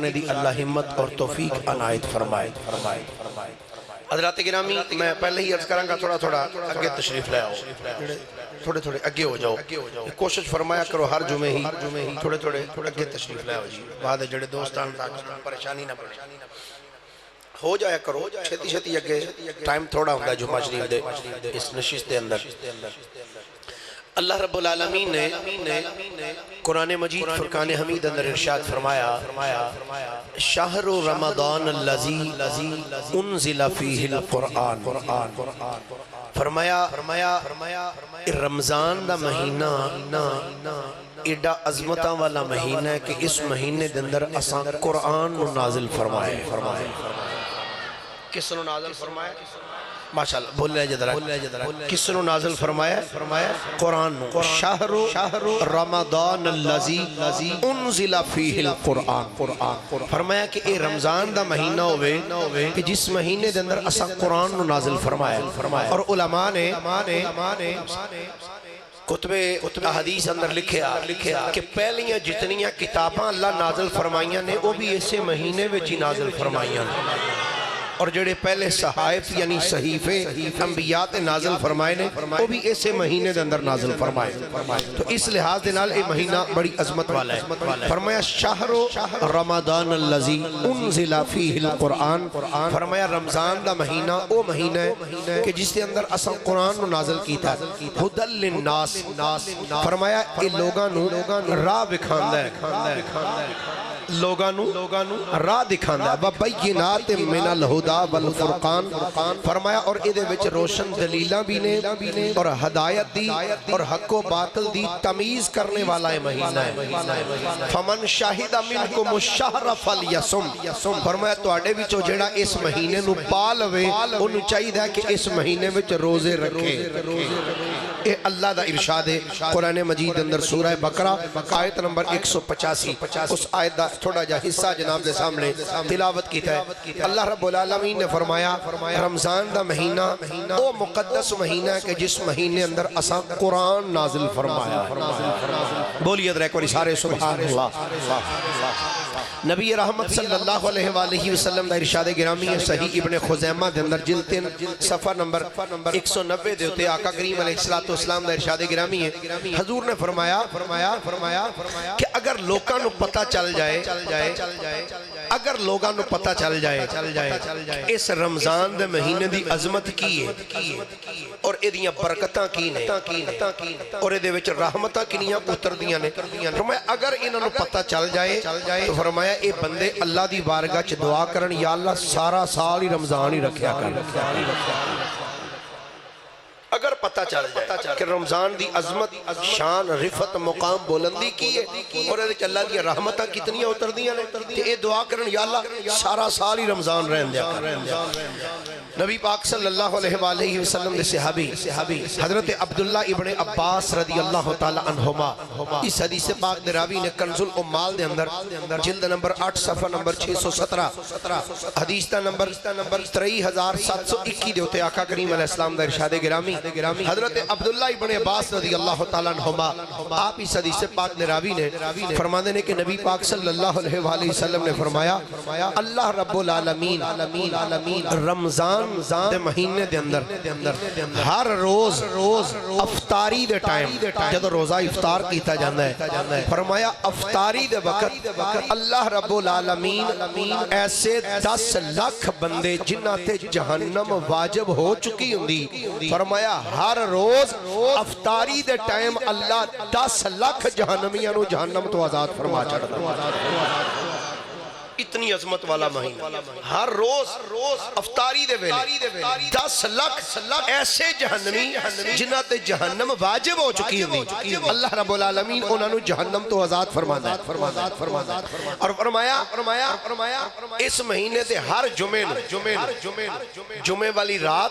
نے دی اللہ ہمت اور توفیق عنایت فرمائے۔ حضرات گرامی میں پہلے ہی عرض کروں گا تھوڑا اگے تشریف لے آؤ، تھوڑے اگے ہو جاؤ، کوشش فرمایا کرو ہر جمعے ہی تھوڑے اگے تشریف لے آؤ جی، بعد جڑے دوستان تاکہ پریشانی نہ پڑے ہو جایا کرو، چھتی اگے ٹائم تھوڑا ہوندہ جمعہ شریف دے اس نشست دے اندر۔ اللہ رب العالمین نے قرآن مجید فرقان حمید اندر ارشاد فرمایا شہر رمضان الذی انزل فیہ القرآن، فرمایا رمضان دا مہینہ ایڈا عظمتاں والا مہینہ ہے کہ اس مہینے دے اندر اساں قرآن نازل فرمائے۔ کس نے نازل فرمایا؟ ماشاءاللہ بول رہے جدرہ کس نے نازل فرمایا؟ قرآن نو شہر رمضان الذی انزل فیہ القرآن، فرمایا کہ اے رمضان دا مہینہ ہوئے کہ جس مہینے دے اندر اسا قرآن نو نازل فرمایا۔ اور علماء نے کتب حدیث اندر لکھیا کہ پہلیاں جتنیاں کتاباں اللہ نازل فرمائیاں نے وہ بھی اسے مہینے وچ ہی نازل فرمائیاں نے، اور جڑے پہلے صحائف یعنی صحیفے انبیاء نازل فرمائے نے وہ بھی ایسے مہینے دے اندر نازل فرمائے۔ تو اس لحاظ دے نال اے مہینہ بڑی عظمت والا ہے۔ فرمایا شہر رمضان الذی انزل فیہ القرآن، فرمایا رمضان دا مہینہ او مہینہ ہے کہ جس دے اندر اساں قرآن نو نازل کیتا ہے، ہدی للناس، فرمایا اے لوگاں نو راہ دکھاندا ہے، لوگاں نو راہ دکھاندا ہے، وبینات من الہدی والفرقان، فرمایا اور ادھے وچ روشن دلیلاں بھی نے اور ہدایت دی اور حق و باطل دی تمیز کرنے والا مہینہ ہے۔ فمن شاہد منکم الشہر فلیصم، فرمایا تواڈے وچوں جڑا اس مہینے نو پا لوے اونوں چاہیدا ہے کہ اس مہینے وچ روزے رکھے۔ اے اللہ دا ارشاد ہے قرآن مجید اندر سورہ بقرہ آیت نمبر 185، اس آیت دا تھوڑا جا حصہ جناب دے سامنے تلاوت کیتا ہے۔ اللہ رب العالمین نے فرمایا رمضان دا مہینہ او مقدس مہینہ ہے کہ جس مہینے اندر اساں قرآن نازل فرمایا۔ بولیے در ایک باری سارے سبحان اللہ۔ نبی رحمت صلی اللہ علیہ وآلہ وسلم دا ارشاد گرامی ہے صحیح ابن خزیمہ دے اندر جلد 3 صفحہ نمبر 190 دے ہوتے آقا کریم علیہ السلام دا ارشاد گرامی ہے، حضور نے فرمایا کہ اگر لوگاں نو پتہ چل جائے اگر لوگاں نو پتہ چل جائے اس رمضان دے مہینے دی عظمت کی ہے اور ایدیاں برکتاں کی نے اور ایدے وچ رحمتاں کنیاں اتر دیاں نے، فرمایا اگر انہاں نو پتہ چل جائے تو فرمایا اے بندے اللہ دی بارگاہ چ دعا کرن یا اللہ سارا سال ہی رمضان ہی رکھیا کر۔ اگر پتہ چل جائے کہ رمضان دی عظمت شان رفت مقام بلندی کی ہے اور اللہ دی رحمتہ کتنی اتر دیاں نے کہ اے دعا کرن یا اللہ سارا سال ہی رمضان رہن دیا کر۔ نبی پاک صلی اللہ علیہ وآلہ وسلم دے صحابی حضرت عبداللہ ابن عباس رضی اللہ تعالی عنہما اس حدیث پاک دے راوی نے کنز الامال دے اندر جلد نمبر 8 صفحہ نمبر 617 حدیث تا نمبر 23721 دے ہوتے آقا کریم علیہ السلام دا ارشاد گرامی حضرت عبداللہ ابن عباس رضی اللہ تعالی عنہما آپ اس حدیث پاک دے راوی نے فرمانے نے کہ نبی پاک صلی اللہ علیہ وآلہ وسلم نے فرمایا اللہ رب العالمین رمضان دے مہینے دے اندر ہر روز افطاری دے ٹائم جب روزہ افطار کیتا جاندہ ہے، فرمایا افطاری دے وقت اللہ رب العالمین ایسے 10 لاکھ بندے جنہ تے جہنم واجب ہو چکی ہوندی، فرمایا ہر روز افطاری دے ٹائم اللہ 10 لاکھ جہنمیاں نو جہنم تو آزاد فرما چڑھتا۔ اتنی عظمت والا مہینہ ہر روز افطاری دے ویلے 10 لاکھ ایسے جہنمی جنہ تے جہنم واجب ہو چکی ہوئی، اللہ رب العالمین انہوں نے جہنم تو آزاد فرمانا ہے۔ اور فرمایا اس مہینے دے ہر جمعے والی رات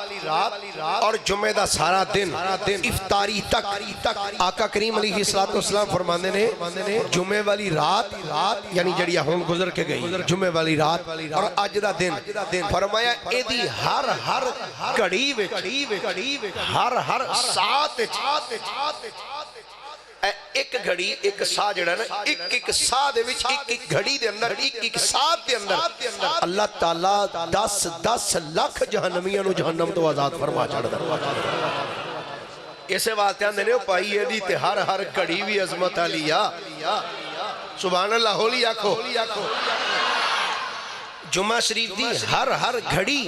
اور جمعے دا سارا دن افطاری تک آقا کریم علیہ السلام فرمانے نے جمعے والی رات یعنی جڑیا ہون گزر کے گئی جمعے والی رات اور آج دا دن، فرمایا ایدی ہر گھڑی ہر ساتھ ایک گھڑی ایک سا جڑا نا ایک سا دے وچ ایک گھڑی دے اندر ایک ساتھ دے اندر اللہ تعالیٰ 10 لاکھ جہنمیاں نو جہنم تو آزاد فرما چھڑ دا اسے واسطے آندے نے پائی یہ دی تے ہر گھڑی بھی عظمت علیہ سبحان اللہ ہولی آکھو جمعہ شریف دی ہر گھڑی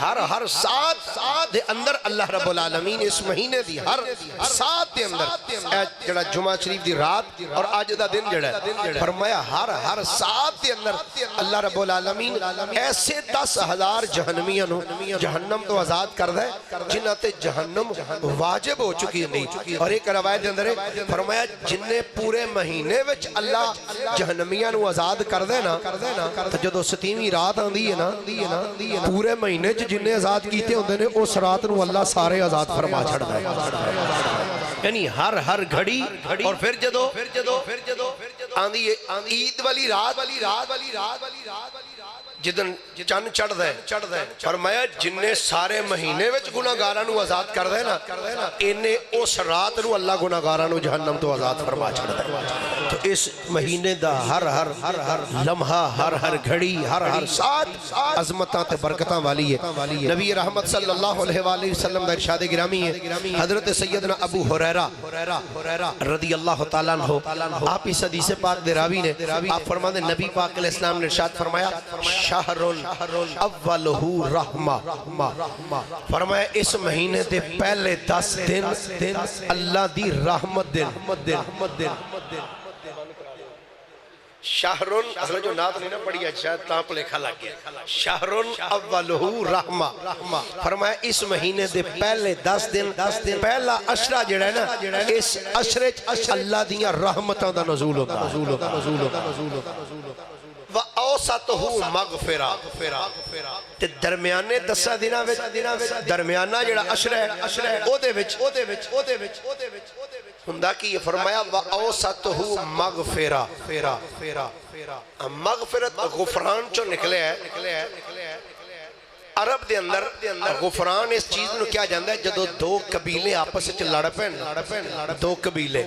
ہر ساتھ دے اندر اللہ رب العالمین اس مہینے دی ہر ساتھ دے اندر اے جڑا جمعہ شریف دی رات اور آج دا دن جڑا ہے فرمایا ہر ساتھ دے اندر اللہ رب العالمین ایسے 10,000 جہنمیاں نو جہنم تو آزاد کر دے جنہ تے جہنم واجب ہو چکی نہیں اور ایک روایت دے اندر ہے فرمایا جنہیں پورے مہینے وچ اللہ جہنمیاں نو آزاد کر دے نا تو جدو ستیمی رات آندی ہے نا پورے مہینے جنہیں آزاد کیتے ہوندے نے اس رات نو اللہ سارے آزاد فرما چھڑ دے یعنی ہر گھڑی اور پھر جدو آندی عید والی رات جدن چند چڑھ دے فرمایا جنہیں سارے مہینے وچ گناہگاراں نو آزاد کر دے نا انہیں اس رات نو اللہ گناہگاراں نو جہنم تو آزاد فرما چھڑ دے تو اس مہینے دا ہر لمحہ ہر گھڑی ہر ساتھ عظمتاں تے برکتاں والی ہے نبی رحمت صلی اللہ علیہ وآلہ وسلم دا ارشاد گرامی ہے حضرت سیدنا ابو حریرہ رضی اللہ تعالیٰ عنہ آپ اس حدیث پاک دے راوی نے آپ فرماتے نبی پاک علیہ السلام نے ارشاد فرمایا شہر اولہ رحمہ فرمایا اس مہینے دے پہلے 10 دن اللہ دی رحمت دن شہرن اصلا جو نات نہیں نا پڑھی اچھا تاں پلیکھا لگ گیا شہرن اولہ رحمہ فرمایا اس مہینے دے پہلے 10 دن پہلا عشرہ جڑا ہے نا اس عشرے اللہ دیاں رحمتاں دا نزول ہوتا وَأَوْسَطُهُ مَغْفِرَةً تے درمیانے 10 دنوں وچ درمیانہ جڑا عشرہ ہے او دے وچ ہندہ کی یہ فرمایا وَأَوْسَطُهُ مَغْفِرَةً مغفرت غفران چو نکلے ہے عرب دے اندر غفران اس چیز نو کیا جاندہ ہے جدو دو قبیلے آپس سے لڑ پین دو قبیلے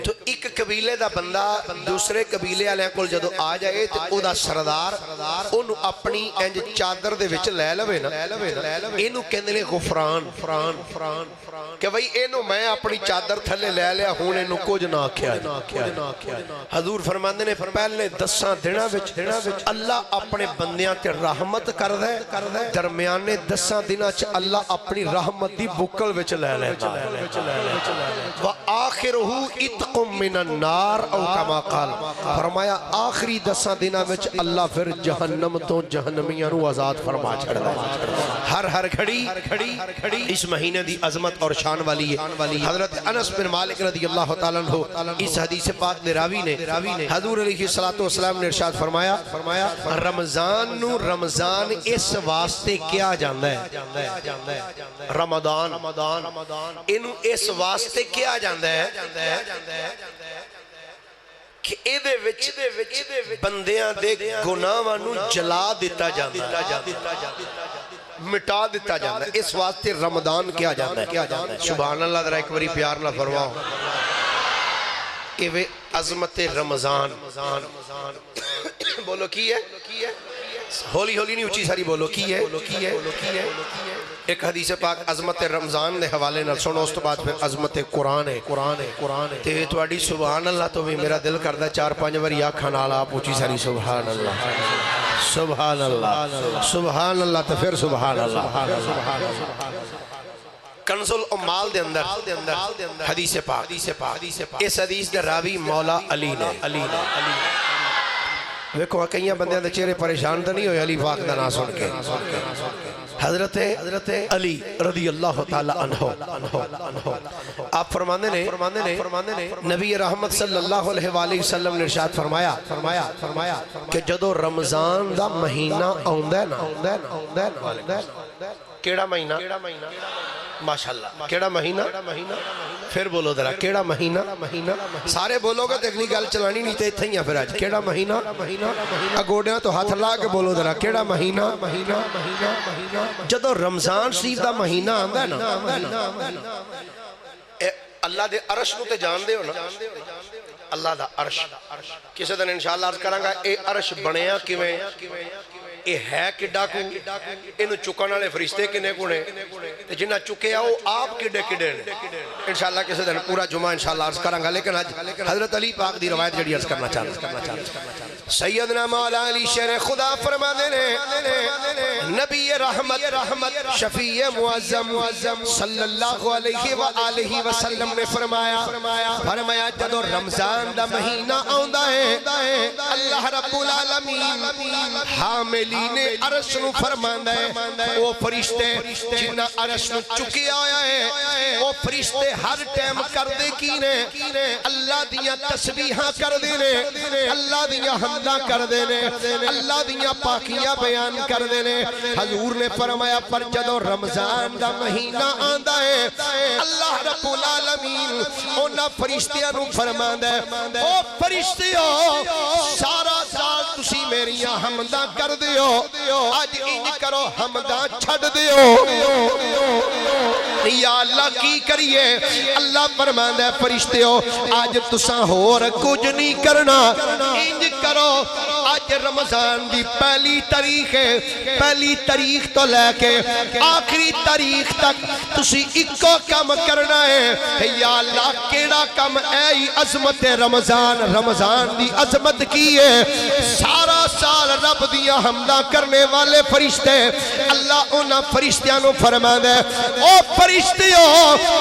تو ایک قبیلے دا بندہ دوسرے قبیلے آلے کول جدو آ جائے تو او دا سردار انہوں اپنی انج چادر دے وچ لے لوے نا انہوں کہندے لے غفران کہ بھئی انہوں میں اپنی چادر تھلے لے لیا ہوں انہوں کچھ نہ کیا حضور فرماندے نے پہلے 10 دنوں وچ اللہ اپنے بندیاں تے رحمت کر دے درمیانے 10 دنوں چ اللہ اپنی رحمت دی بکل وچ لے لیتا وآخرہ اتقم من النار او کما قال فرمایا آخری 10 دنوں وچ اللہ پھر جہنم تو جہنمیاں نو آزاد فرما چھڑ دے ہر گھڑی اس مہینے دی عظمت اور شان والی ہے حضرت انس بن مالک رضی اللہ تعالیٰ عنہ اس حدیث پاک دے راوی نے حضور علیہ السلام نے ارشاد فرمایا رمضان اس واسطے کیا جاندہ ہے رمضان انہوں اس واسطے کیا جاندہ ہے کہ ایدے وچ بندیاں دے گناہاں جلا دیتا جاندہ ہے مٹا دیتا جاندہ ہے اس واسطے رمضان کیا جاندہ ہے سبحان اللہ ذرا ایک باری پیار نہ فرماؤ ایوے عظمت رمضان بولو کی ہے ہولی نہیں اچھی ساری بولو کی ہے ایک حدیث پاک عظمت رمضان دے حوالے نہ سنو اس تو بعد پھر عظمت قرآن ہے تے توڑی سبحان اللہ تو بھی میرا دل کردہ 4-5 وری آکھا نالا آپ اچھی ساری سبحان اللہ سبحان اللہ تو پھر سبحان اللہ کنز العمال دے اندر حدیث پاک اس حدیث دے راوی مولا علی نے دیکھو کئیاں بندیاں دے چہرے پریشان تو نہیں ہوئے علی پاک دا نام سن کے حضرت علی رضی اللہ تعالی عنہ آپ فرماندے نے نبی رحمت صلی اللہ علیہ وآلہ وسلم نے ارشاد فرمایا کہ جدو رمضان دا مہینہ آندہ نا کیڑا مہینہ ماشاءاللہ کیڑا مہینہ پھر بولو درہ کیڑا مہینہ سارے بولو گا تکنی گل چلانی نہیں تے تھائیاں پھر آج کیڑا مہینہ اگوڑیاں تو ہاتھ اللہ کے بولو درہ کیڑا مہینہ جدو رمضان شریف دا مہینہ آندہ نا اللہ دے عرش نو تے جان دے ہو نا اللہ دا عرش کسی دن انشاءاللہ عرض کروں گا اے عرش بنیا کیویں اے ہے کڈا کو اینو چکن والے فرشتے کنے کونے تے جنہ چکے آؤ آپ کڈے کڈے انشاءاللہ کسی دن پورا جمعہ انشاءاللہ عرض کروں گا لیکن حضرت علی پاک دی روایت جڑی عرض کرنا چاہتا سیدنا مولا علی شیر خدا فرما دینے نبی رحمت شفیع معظم صلی اللہ علیہ وآلہ وسلم نے فرمایا جدو رمضان دا مہینہ آؤندا ہے اللہ رب العالمین حاملین عرش نو فرماندا ہے وہ فرشتے جنہ عرش نو چکے آیا ہے وہ فرشتے ہر ٹائم کر دے کی نے اللہ دیاں تسبیحاں کر دے نے اللہ دیاں حمدہ کر دے نے اللہ دیاں پاکیاں بیان کر دے نے حضور نے فرمایا پر جدو رمضان دا مہینہ آندا ہے اللہ رب العالمین اونا فرشتیاں نو فرماندا ہے او فرشتیوں سارا سال تسی میریاں حمدہ کر دیو آج انج کرو حمدہ چھڑ دیو یا اللہ کی کریے اللہ فرماندا ہے فرشتیوں آج تساں ہور کچھ نہیں کرنا انج کرو آج رمضان دی پہلی تاریخ ہے پہلی تاریخ تو لے کے آخری تاریخ تک تسی اکو کم کرنا ہے یا اللہ کیڑا کم اے عظمت رمضان دی عظمت کی ہے سارا سال رب دیا حمدہ کرنے والے فرشتے اللہ انہاں فرشتیاں نو فرماندا ہے او فرشتیوں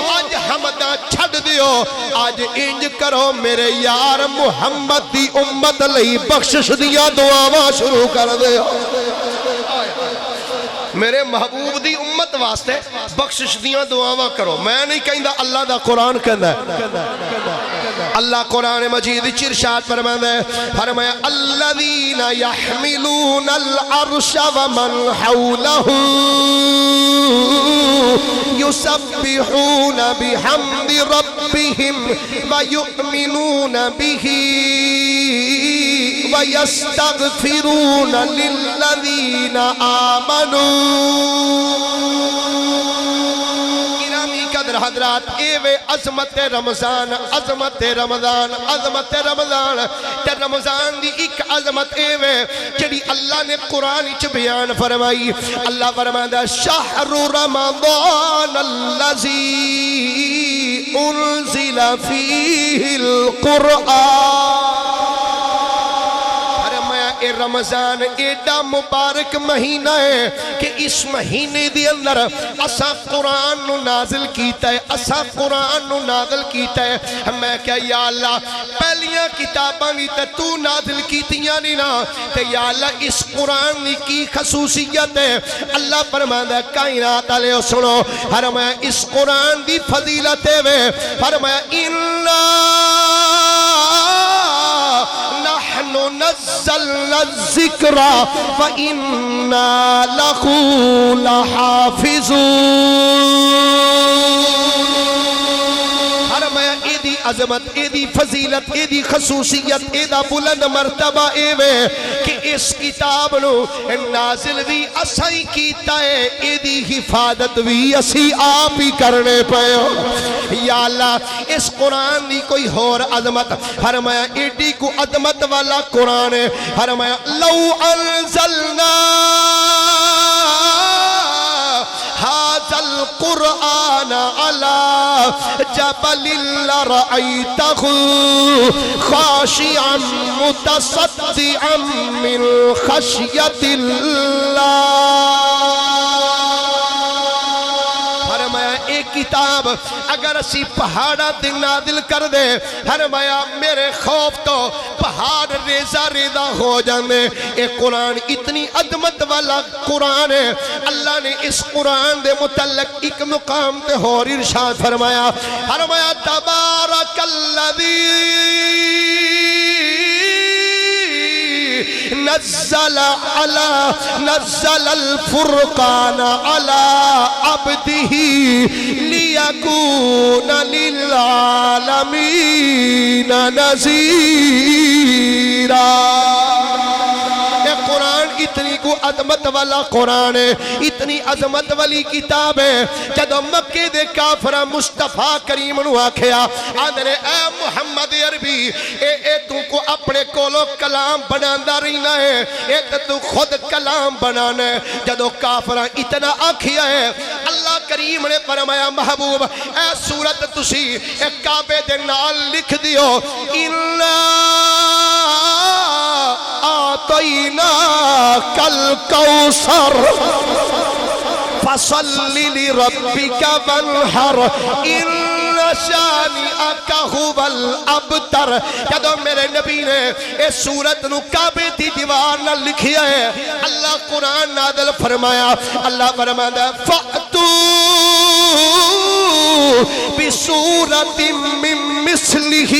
آج حمدہ چھڑ دیو آج انج کرو میرے یار محمد دی امت لئی بخشش دیا دعاواں شروع کر دیو میرے محبوب دی امت واسطے بخشش دیاں دعاواں کرو میں نہیں کہندا اللہ دا قرآن کہندا ہے اللہ قرآن مجید ارشاد فرماتا ہے فرمایا الذین یحملون العرش ومن حولہ یسبحون بحمد ربهم ویؤمنون به وَيَسْتَغْفِرُونَ لِلَّذِينَ آمَنُوا گرامی قدر حضرات ایوے عظمت رمضان تے رمضان دی ایک عظمت ایوے جڑی اللہ نے قرآن اچھ بیان فرمائی اللہ فرمایا شہر رمضان الذی انزل فیہ القرآن رمضان ایڈا مبارک مہینہ ہے کہ اس مہینے دی اندر اسا قرآن نو نازل کیتا ہے میں کہا یا اللہ پہلیاں کتاباں بھی تو نازل کیتیاں نہیں نا تے یا اللہ اس قرآن دی کی خصوصیت ہے اللہ فرماتا ہے کائنات علیہ سنو فرمایا اس قرآن دی فضیلت ہے فرمایا نحن نزلنا الذکر وَإِنَّا لَهُ لَحَافِظُونَ فرمایا ایدی عظمت ایدی فضیلت ایدی خصوصیت ایدہ بلند مرتبہ ایوے کہ اس کتاب نو نازل بھی اسائی کیتا ہے ایدی حفاظت بھی اسی آپ ہی کرنے پہ یا اللہ اس قرآن دی کوئی اور عظمت فرمایا ایڈی کو عظمت والا قرآن ہے فرمایا لو انزلنا هذا القرآن على جبل لرأيته خاشعا متصدعا من خشية الله ایک کتاب اگر اسی پہاڑا دن نازل کر دے فرمایا میرے خوف تو پہاڑ ریزہ ریزہ ہو جاندے ایک قرآن اتنی عظمت والا قرآن ہے اللہ نے اس قرآن دے متعلق ایک مقام تے اور ارشاد فرمایا تبارک الذی نزل الفرقان على عبده ليكون للعالمين نذيرا قرآن اتنی کو عظمت والا قرآن ہے، اتنی عظمت والی کتاب ہے، جدو مکے دے کافرہ مصطفیٰ کریم نو آکھیا آدھنے اے محمد عربی اے تو کو اپنے کولو کلام بناندہ رہنا ہے، اے تو خود کلام بنانا ہے۔ جدو کافرہ اتنا آکھیا ہے، اللہ کریم نے فرمایا محبوب اے سورت تسی اے کعبے دے نال لکھ دیو اِلَّا آتَيْنَاكَ الْكَوْثَرَ فَصَلِّ لِرَبِّكَ وَانْحَرْ إِنَّ شَانِئَكَ هُوَ الْأَبْتَرُ۔ جدو میرے نبی نے اس سورت نو کعبے دی دیوار نہ لکھیا ہے، اللہ قرآن نازل فرمایا، اللہ فرمایا فَأْتُوا بِسُورَةٍ مِّن مِّثْلِهِ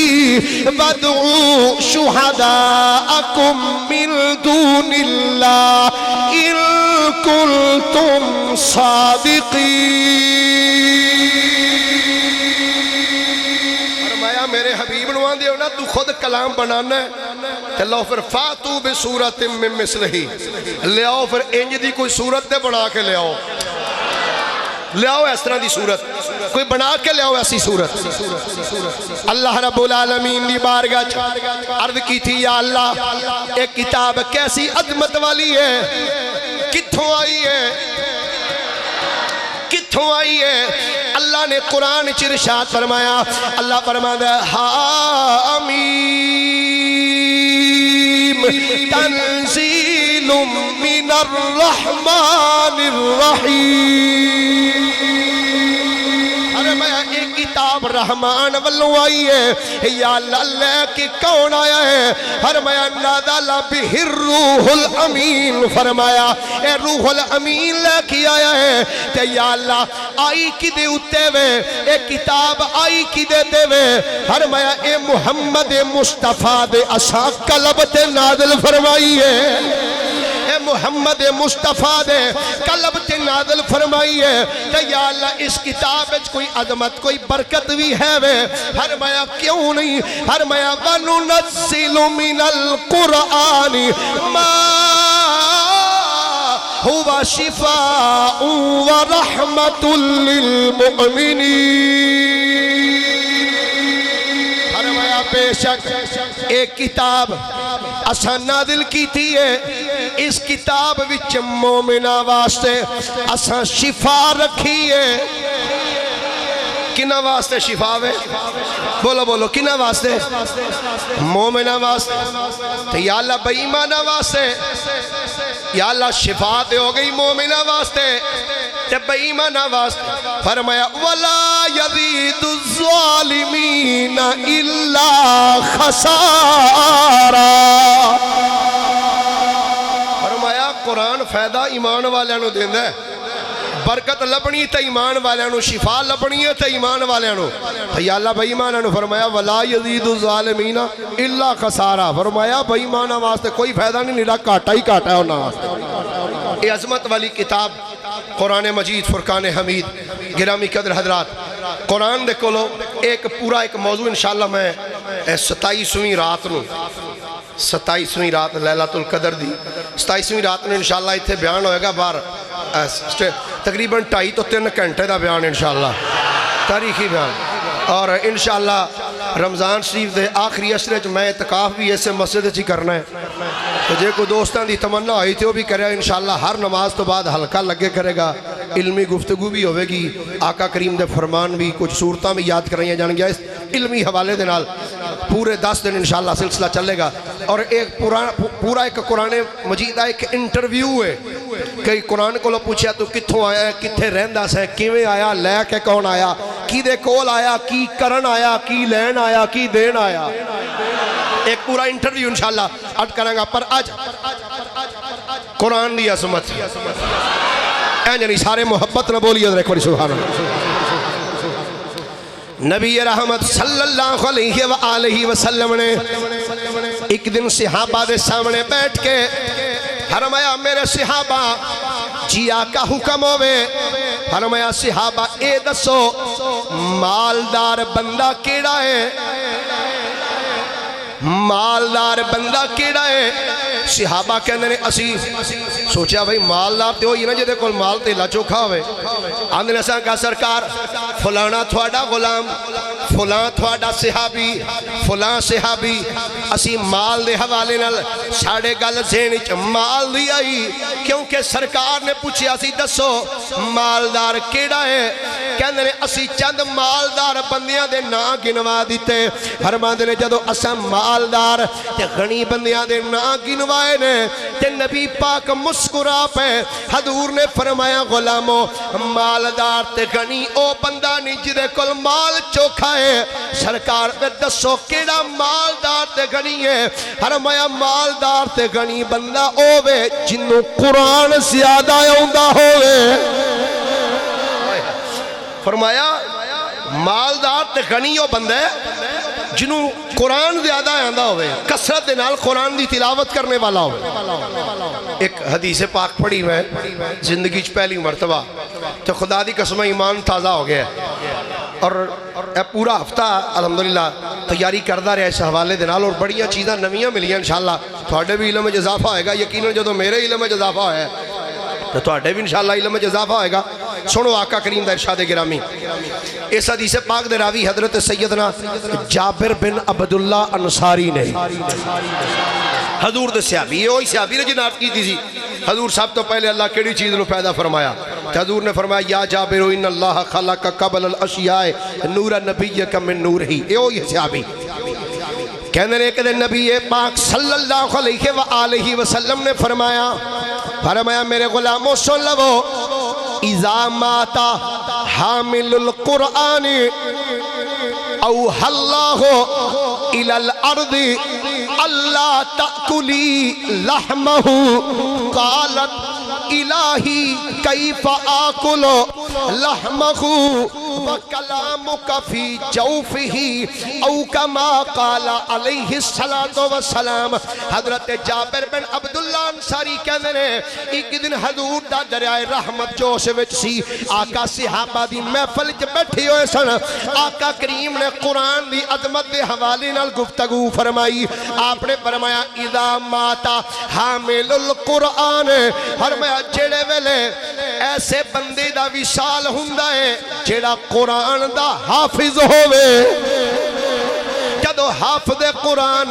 وَادْعُوا شُهَدَاءَكُم مِّن دُونِ اللَّهِ إِن كُنتُمْ صادقین۔ فرمایا میرے حبیب نو آندے ہو نا تو خود کلام بنانا ہے تے لو پھر فاتو بصورت من مثلہ، لے آؤ پھر انج دی کوئی صورت دے بنا کے لے آؤ، لے آؤ اس طرح دی صورت کوئی بنا کے لے آؤ ایسی صورت۔ اللہ رب العالمین دی بارگاہ عرض کی تھی یا اللہ ایک کتاب کیسی عظمت والی ہے، کتھوں آئی ہے، کتھوں آئی ہے؟ اللہ نے قرآن ارشاد فرمایا، اللہ فرمایا حامیم تنزیل من الرحمن الرحیم۔ فرمایا ایک کتاب رحمان والوں آئی ہے، یا اللہ لے کے کون آیا ہے؟ فرمایا نازل بہ الروح الامین، فرمایا اے روح الامین لے کے آیا ہے، تے یا اللہ آئی کی دے اتے وے، اے کتاب آئی کی دے دے وے، فرمایا اے محمد مصطفیٰ دے اساں قلب تے نازل فرمائی ہے، اے محمد مصطفیٰ دے قلب تے نازل فرمائی ہے، تے یا اللہ اس کتاب وچ کوئی عظمت کوئی برکت بھی ہے وے، فرمایا کیوں نہیں؟ فرمایا وَنُنَزِّلُ مِنَ الْقُرْآنِ مَا هُوَ شِفَاءٌ وَرَحْمَةٌ لِّلْمُؤْمِنِينَ۔ فرمایا بے شک ایک کتاب اساں نازل کی تھی ہے، اس کتاب وچ مومنہ واسطے اساں شفا رکھی ہے۔ کنہ واسطے شفا ہے؟ بولو بولو کنہ واسطے؟ مومنہ واسطے، تو یا اللہ بے ایمانہ واسطے، یا اللہ شفا دے ہو گئی مومنہ واسطے تے بے ایمانہ واسطے۔ فرمایا وَلَا يَزِيدُ الظَّالِمِينَ إِلَّا خَسَارًا۔ فرمایا قرآن فائدہ ایمان والوں دیندہ ہے، برکت لبنی تے ایمان والوں، شفا لبنی تے ایمان والوں، تو یا اللہ بے ایمانہ فرمایا وَلَا يَزِيدُ الظَّالِمِينَ إِلَّا خَسَارًا۔ فرمایا بے ایمانہ واسطے کوئی فائدہ نہیں، نیرا کاٹا ہی کاٹا ہے انہاں واسطے۔ یہ عظمت والی کتاب قرآن مجید فرقان حمید، گرامی قدر حضرات، قرآن دے کولو ایک پورا ایک موضوع انشاءاللہ میں 27ویں رات نو، 27ویں رات لیلۃ القدر دی 27ویں رات نو انشاءاللہ اتھے بیان ہوئے گا بار تقریباً 2.5 تو 3 گھنٹے دا بیان انشاءاللہ، تاریخی بیان، اور انشاءاللہ رمضان شریف دے آخری عشرے میں اعتکاف بھی ایسے مسجد ہی کرنا ہے، تو جے کوئی دوستان دی تمنا ہوئی تھی وہ بھی کرے، انشاءاللہ ہر نماز تو بعد حلقہ لگے کرے گا، علمی گفتگو بھی ہوئے گی، آقا کریم دے فرمان بھی کچھ صورتاں بھی یاد کرائیں جان گیا، اس علمی حوالے دے نال پورے 10 دن انشاءاللہ سلسلہ چلے گا، اور ایک پورا ایک قرآن مجید کا ایک انٹرویو ہے کہ قرآن کو لو پوچھا تو کتھوں آیا ہے، کتھے رہندہ سے، کیویں آیا، لے کے کون آیا، کی دے کول آیا، کی کرن آیا، کی لین آیا، کی دین آیا، ایک پورا انٹرویو انشاءاللہ اٹ کریں گا۔ پر آج قرآن دی عظمت یعنی سارے محبت نہ بولی ادھر ایک بڑی سبحان اللہ۔ نبی رحمت صلی اللہ علیہ وآلہ وسلم نے ایک دن صحابہ دے سامنے بیٹھ کے فرمایا میرے صحابہ جی آقا حکم ہوئے، فرمایا صحابہ اے دسو مالدار بندہ کیڑا ہے؟ مالدار بندہ کیڑا ہے؟ صحابہ کہندے نے اسی سوچیا بھئی مالدار تے ہوئی نا جے دے کول مال تیلا چوکھا ہوئے. آندے نے اساں کہا سرکار فلانا تھوڑا غلام، فلاں تھوڑا صحابی، فلاں صحابی. اسی مال دے حوالے نال ساڑے گل ذہن وچ مال دی آئی، کیونکہ سرکار نے پوچھیا سی دسو مالدار کیڑا ہے؟ کہندے نے اسی چند مالدار بندیاں دے نا گنوا دیتے. فرماندے نے جدو اساں مالدار تے غنی بندیاں دے نا گنوائے نے تے نبی پاک مسکرا پے. حضور نے فرمایا غلامو مالدار تے غنی او بندہ نہیں جدے کل مال چوکھا ہے. سرکار پہ دسو کیڑا مالدار تے غنی ہے؟ فرمایا مالدار تے غنی بندہ اوے جنوں قرآن زیادہ آوندا ہوئے. فرمایا مالدار تے غنی او بندہ ہے جنوں قرآن زیادہ آندا ہوئے، کثرت دے نال قرآن دی تلاوت کرنے والا ہوئے. ایک حدیث پاک پڑھی میں زندگی چ پہلی مرتبہ تو خدا دی قسم ایمان تازہ ہو گیا اور پورا ہفتہ الحمدللہ تیاری کردہ رہا اس حوالے دے نال اور بڑیاں چیزاں نویاں ملیاں انشاءاللہ. تھوڑے بھی علم میں اضافہ ہوئے گا، یقیناً جدو میرے علم میں اضافہ ہوئے تو تھوڑے بھی انشاءاللہ علم میں اضافہ ہوئے گا. سنو آقا کریم دا ارشاد گرامی. اس حدیث پاک دے راوی حضرت سیدنا جابر بن عبداللہ انصاری نے حضور دے صحابی، یہ وہی صحابی نے جنات کی تھی. حضور صاحب تو پہلے اللہ کیڑی چیز نو پیدا فرمایا؟ حضور نے فرمایا یا جابر ان اللہ خلق قبل الاشیاء نور نبیک من نور ہی. یہ وہی صحابی کہنے نے کہ نبی پاک صلی اللہ علیہ وآلہ وسلم نے فرمایا میرے غلاموں سن لو اذا ماتا حامل القرآن اوحى الله الى الارض اللہ تأکلی لحمه قالت الہی کیف آکل لحمه وکلامک فی جوفه او کما قال علیہ السلام. حضرت جابر بن عبداللہ انصاری کہنے نے ایک دن حضور دا دریائے رحمت جوش وچ سی. آقا صحابہ دی محفل چ بیٹھے ہوئے سن. آقا کریم نے قرآن دی عظمت دے حوالے نال گفتگو فرمائی. آپ نے فرمایا اذا ماتا حامل القرآن، فرمایا جڑے ویلے ایسے بندے دا وصال ہوندا ہے جڑا قرآن دا حافظ ہوئے. جدو حافظ قرآن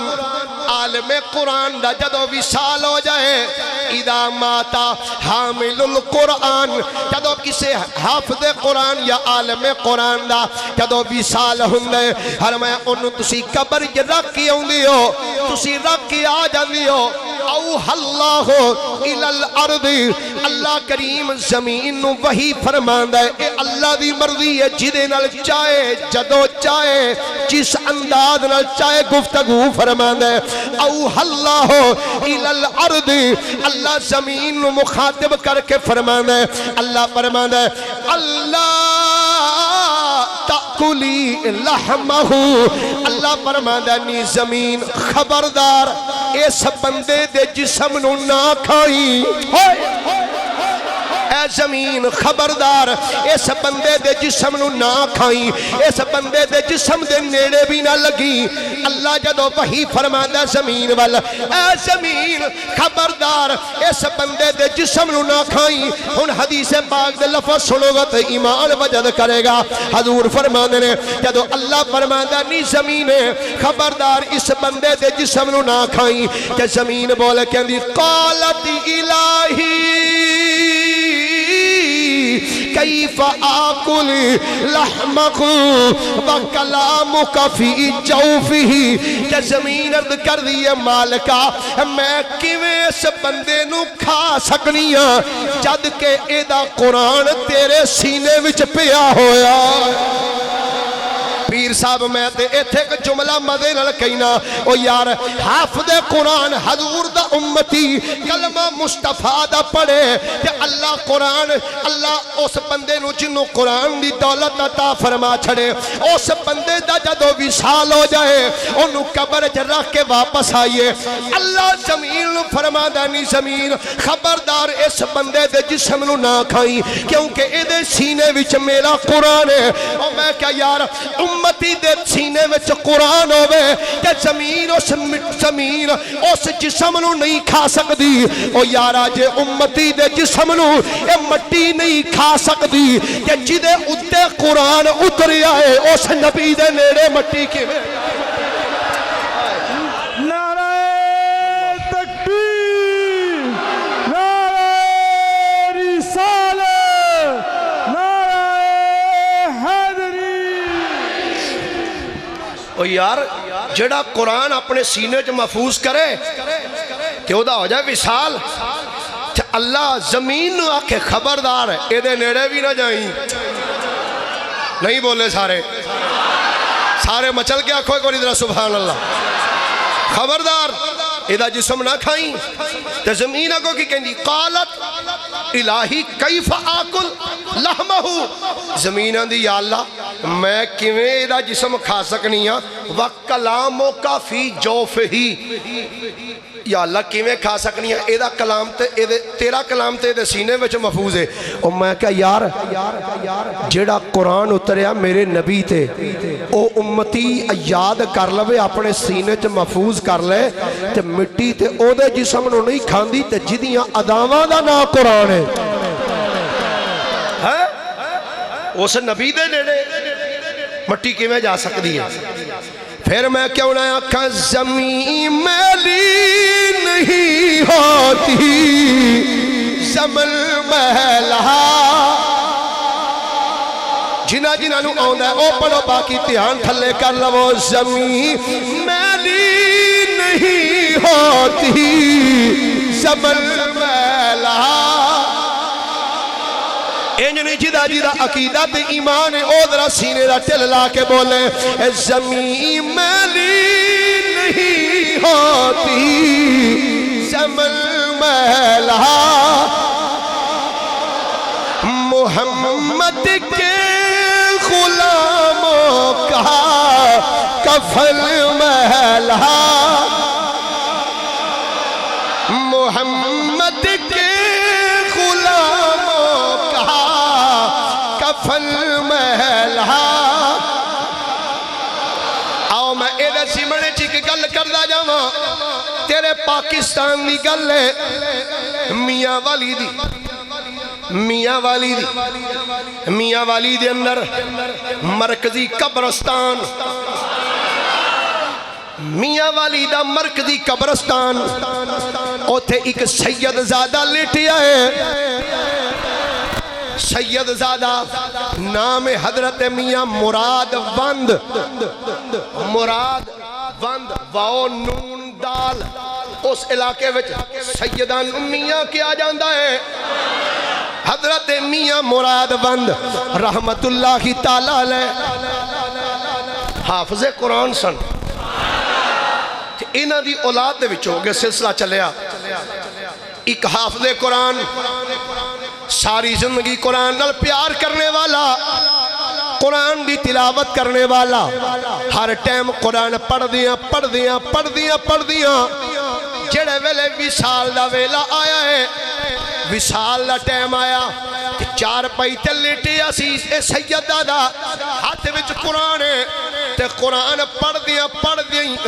عالم قرآن دا جدو وصال ہو جائے اذا ماتا حامل القرآن، جدو کسے حافظ قرآن یا عالم قرآن دا جدو وصال ہوندے فرمایا انہوں تسی قبر رکھ کے آوندے ہو، تسی رکھ کے آ جاندے ہو. اوحى اللہ الى الارض، اللہ کریم زمین نو وحی فرماندا ہے. اے اللہ دی مرضی ہے جدے نال چاہے جدو چاہے جس انداز نال چاہے گفتگو فرماندا ہے. اوحى اللہ الى الارض، اللہ زمین نو مخاطب کر کے فرماندا ہے. اللہ فرماندا ہے اللہ تأکلی لحمہ، اللہ فرماندا ہے نی زمین خبردار اس بندے دے جسم نو نہ کھائی. اے زمین خبردار اس بندے دے جسم نو نہ کھائی، اس بندے دے جسم دے نیڑے بھی نہ لگی. اللہ جدو وحی فرماندا زمین وال اے زمین خبردار اس بندے دے جسم نو نہ کھائی. ہن حدیث پاک دے لفظ سنو گا تے ایمان وجد کرے گا. حضور فرماندے نے جدو اللہ فرماندا نی زمین خبردار اس بندے دے جسم نو نہ کھائی کہ زمین بول کہندی قالت الہی کیف آکل لحمک وکلامک فی جوفہ، کہ زمین عرض کر دیئے مالکہ میں کیویں اس بندے نو کھا سکنی ہاں جد کہ ایدہ قرآن تیرے سینے وچ پیا ہویا. پیر صاحب میں تے ایتھے کا جملہ مدے نہ کہنا او یار حافظ قرآن حضور دا امتی کلمہ مصطفیٰ دا پڑھے کہ اللہ قرآن اللہ اس بندے نو جنو قرآن دی دولت عطا فرما چھڑے. اس بندے دا جدو وصال ہو جائے انہوں قبر رکھ کے واپس آئیے. اللہ زمین فرما دانی زمین خبردار اس بندے دے جسم نو نہ کھائی کیونکہ اے دے سینے وچ میرا قرآن ہے. اور میں کہا یار امتی دے سینے وچ قرآن ہوئے کہ زمین اس جسم نو نہیں کھا سکتی او یارا جے امتی دے جسم نو اے مٹی نہیں کھا سکتی کہ جدے اتے قرآن اتر آئے اس نبی دے نیڑے مٹی کی او یار جڑا قرآن اپنے سینے جو محفوظ کرے کہ وہ دا ہو جائے وصال اللہ زمین نو آکھے خبردار ہے اے دے نیڑے بھی نہ جائیں نہیں بولے سارے مچل کے آنکھوں کو ادھر سبحان اللہ خبردار ادا جسم نہ کھائیں تو زمین کو کی کہندی قالت الہی کیف آکل لحمہو زمین دی یا اللہ میں کیویں ادا جسم کھا سکنی ہاں وَقَلَامُ کا فی جوفہی یا اللہ کیویں کھا سکنی ہے ایدہ کلام تیرا کلام تے دے سینے وچ محفوظ ہے اور میں کہا یار جڑا قرآن اتریا میرے نبی تے او امتی یاد کر لوے اپنے سینے چ محفوظ کر لے تے مٹی تے او دے جسم نو نہیں کھاندی تے جدیاں اداواں دا نا قرآن ہے اس نبی دے نیڑے مٹی کیویں جا سکتی ہے پھر میں کیوں نہ آکھا زمین میلی نہیں ہوتی زمن محلہ جنہ نو آؤں ہے او پڑھو باقی تیان تھلے کر لو زمین میلی نہیں ہوتی زمن محلہ انجنی جدہ عقیدہ تے ایمان او درہ سینے دا ٹل لا کے بولے زمین میلی نہیں ہوتی زمن محلہ محمد کے غلاموں کا کفن محلہ محمد کے کفن محلہ آؤ میں ایدہ سیمنے چی کی گل کردہ جاؤں تیرے پاکستان دی گل ہے میاں والی دی اندر مرکزی قبرستان میاں والی دا مرکزی قبرستان اوتھے ایک سید زادہ لیٹیا ہے سید زادہ نام حضرت میاں مراد وند واؤ نون دال اس علاقے وچ سیدان میاں کیا جاندہ ہے حضرت میاں مراد وند رحمت اللہ تعالیٰ علیہ حافظ قرآن سن انہاں دی اولاد دے وچوں گے سلسلہ چلیا ایک حافظ قرآن ساری زندگی قرآن نال پیار کرنے والا قرآن دی تلاوت کرنے والا ہر ٹائم قرآن پڑھ دیاں جڑے ویلے وصال دا ویلا آیا ہے وصال دا ٹائم آیا چار پائی تے لیٹیا سی اے سیدہ دا ہاتھ وچ قرآن ہے تے قرآن پڑھ دیاں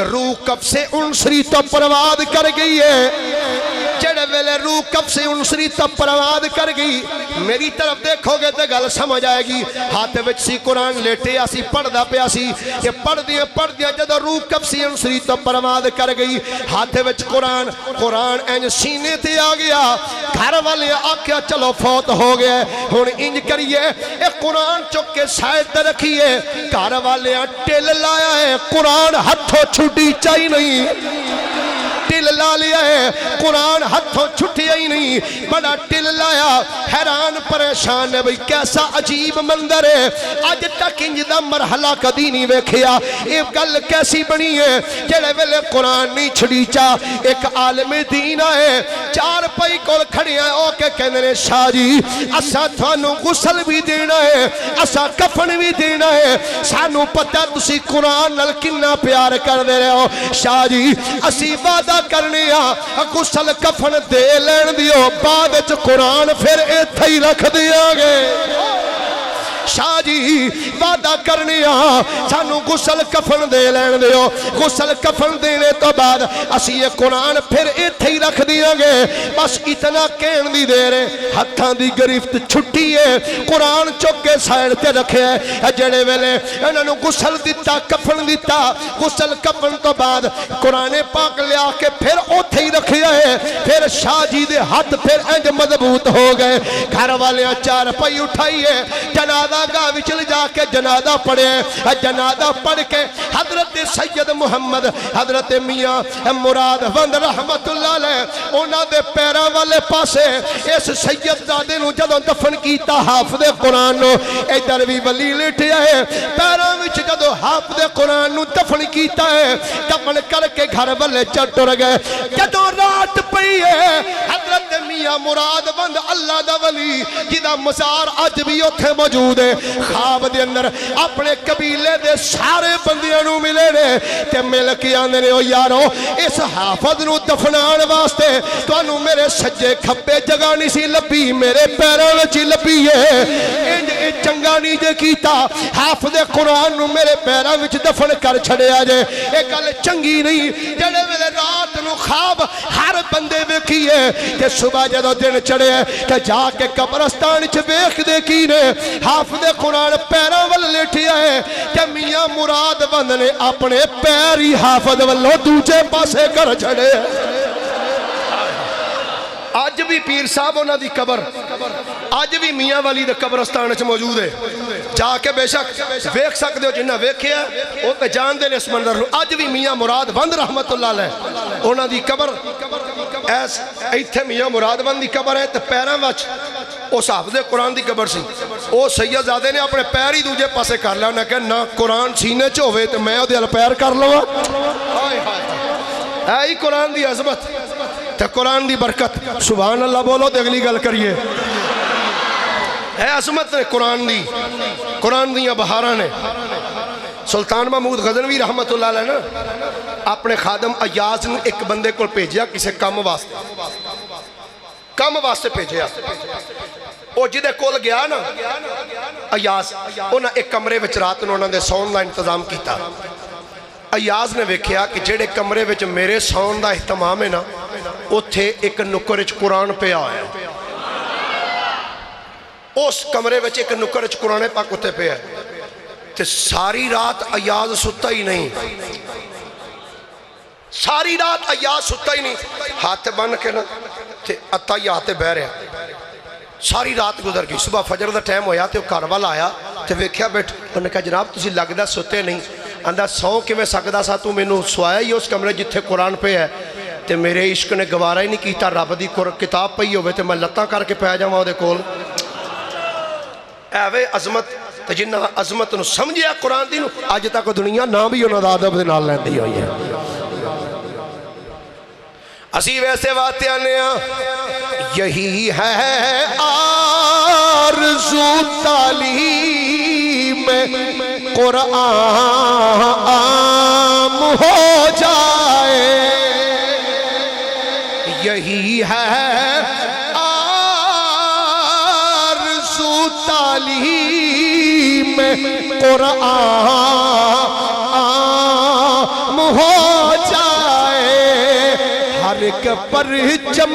روح کب سے انسری تو پرواد کر گئی ہے جڑے ویلے روح کب سے انسری تو پرواد کر گئی میری طرف دیکھو گے تے گل سمجھ آئے گی ہاتھ وچ سی قرآن لیٹیا سی پڑھ دا پیا سی کہ پڑھ دیاں جدو روح کب سے انسری تو پرواد کر گئی ہاتھ وچ قرآن انج سینے تے آ گیا گھر والے آکھیا چلو فوت ہو گئے ہن انج کریے اے قرآن چک کے سائد رکھیے گھر والے ٹل لایا ہے قرآن ہتھوں چھٹی چاہی نہیں ٹل لا لیا ہے قرآن ہتھوں چھٹیا ہی نہیں بڑا ٹل لایا حیران پریشان ہے بھئی کیسا عجیب منظر ہے آج تک انج دا مرحلہ کدی نہیں ویکھیا یہ گل کیسی بنی ہے جڑے ویلے قرآن نہیں چھڑی چا ایک عالم دین ہے چار پائی کول کھڑیاں او کے کہنے شاہ جی اسا تھانو غسل بھی دینا ہے اسا کفن بھی دینا ہے سانو پتہ تسی قرآن نال کنا پیار کر دے رہے ہو شاہ جی اسی وعدہ کرنے غسل کفن دے لین دیو بعد قرآن پھر ایتھے ہی رکھ دیا گے شاہ جی وعدہ کرنے سانو غسل کفن دے لین دیو غسل کفن دینے تو بعد اسی یہ قرآن پھر ایتھے ہی رکھ دیاں گے بس اتنا کہن دی دے رہے ہتھاں دی گرفت چھٹی ہے قرآن چک کے سائن تے رکھے ہے جڑے ویلے انہوں نے غسل دیتا کفن دیتا غسل کفن تو بعد قرآن پاک لیا کے پھر اوتھے ہی رکھے ہے پھر شاہ جی دے ہاتھ پھر انج مضبوط ہو گئے گھر والے چار پئی اٹھائیے جنازہ گاہ وچ لے جا کے جنازہ پڑھے جنازہ پڑھ کے حضرت سید محمد حضرت میاں مراد وند رحمت اللہ علیہ انہاں دے پیراں والے پاسے اس سید زادے نو جدوں دفن کیتا حافظ قرآن نو ادھر بھی ولی لیٹیا ہے پیراں وچ جدوں حافظ قرآن نو دفن کیتا ہے دفن کر کے گھر والے ٹر گئے جدوں رات پئی ہے حضرت میاں مراد وند اللہ دا ولی جدا مزار اج بھی اوتھے موجود ہے خواب دے اندر اپنے قبیلے دے سارے بندیاں نو ملے نے تے مل کے آندے نے او یارو اس حافظ نو دفنان واسطے تانوں میرے سجے کھبے جگہ نہیں سی لبھی میرے پیراں وچ لبھی ہے انج اے چنگا نہیں جے کیتا حافظ قرآن نو میرے پیراں وچ دفن کر چھڑیا جے اے گل چنگی نہیں جڑے ویلے رات نو خواب ہر بندے ویکھیے تے صبح جدوں دن چڑھے تے جا کے قبرستان وچ ویکھ دے کی نے حافظ قرآن پیراں ول لیٹیا ہے کہ میاں مراد وند نے اپنے پیر ہی حافظ والوں دوجے پاسے کر چھڑے آج بھی پیر صاحب انہاں دی قبر آج بھی میاں والی دے قبرستان وچ موجود ہے جا کے بے شک ویکھ سکدے ہو جنہ ویکھیا او تے جان دے نے اس منظر نو اج بھی میاں مراد وند رحمت اللہ علیہ انہاں دی قبر ایس ایتھے میاں مراد وند دی قبر ہے تے پیراں وچ اس حافظ قرآن دی قبر سی او سید زادے نے اپنے پیر ہی دوجے پاسے کر لیا انہاں کہ نہ قرآن سینے چ ہوے تے میں اودے ال پیر کر لواں ہائے ہائے اے قرآن دی عظمت تے قرآن دی برکت سبحان اللہ بولو تے اگلی گل کریے اے عظمت نے قرآن دیاں بہاراں نے سلطان محمود غزنوی رحمت اللہ علیہ نا اپنے خادم ایاز نے ایک بندے کو بھیجیا کسی کام واسطے بھیجیا او جدے کول گیا نا ایاز انہاں ایک کمرے وچ رات نو انہاں دے سون دا انتظام کیتا ایاز نے ویکھیا کہ جڑے کمرے وچ میرے سون دا اہتمام ہے نا اوتھے ایک نکر وچ قرآن پیا ہویا ہے اس کمرے وچ ایک نکر وچ قرآن پاک اوتھے پیا ہے تے ساری رات ایاز ستا ہی نہیں ساری رات ایاز ستا ہی نہیں ہاتھ بن کے نا تے اتحیات بہ رہا ساری رات گزر گئی صبح فجر دا ٹائم ہویا تے وہ گھر والا آیا تے ویکھیا بیٹھ انہوں نے کہا جناب تسی لگدا ستے نہیں آندا سو کیویں سکدا سا تو مینوں سوایا ہی اس کمرے جتھے قرآن پہ ہے تے میرے عشق نے گوارا ہی نہیں کیتا رب دی کتاب پئی ہوئے تے میں لتاں کر کے پہ جاواں اودے کول ایویں عظمت تے جنہ عظمت نو سمجھیا قرآن دی نو اج تک دنیا نہ بھی انہاں دا ادب دے نال لیندی ہوئی ہے اسی ویسے باتیں آنے یہی ہے آرزو تعلیم قرآن عام ہو جائے یہی ہے آرزو تعلیم قرآن عام ہو جائے ہر ایک پرچم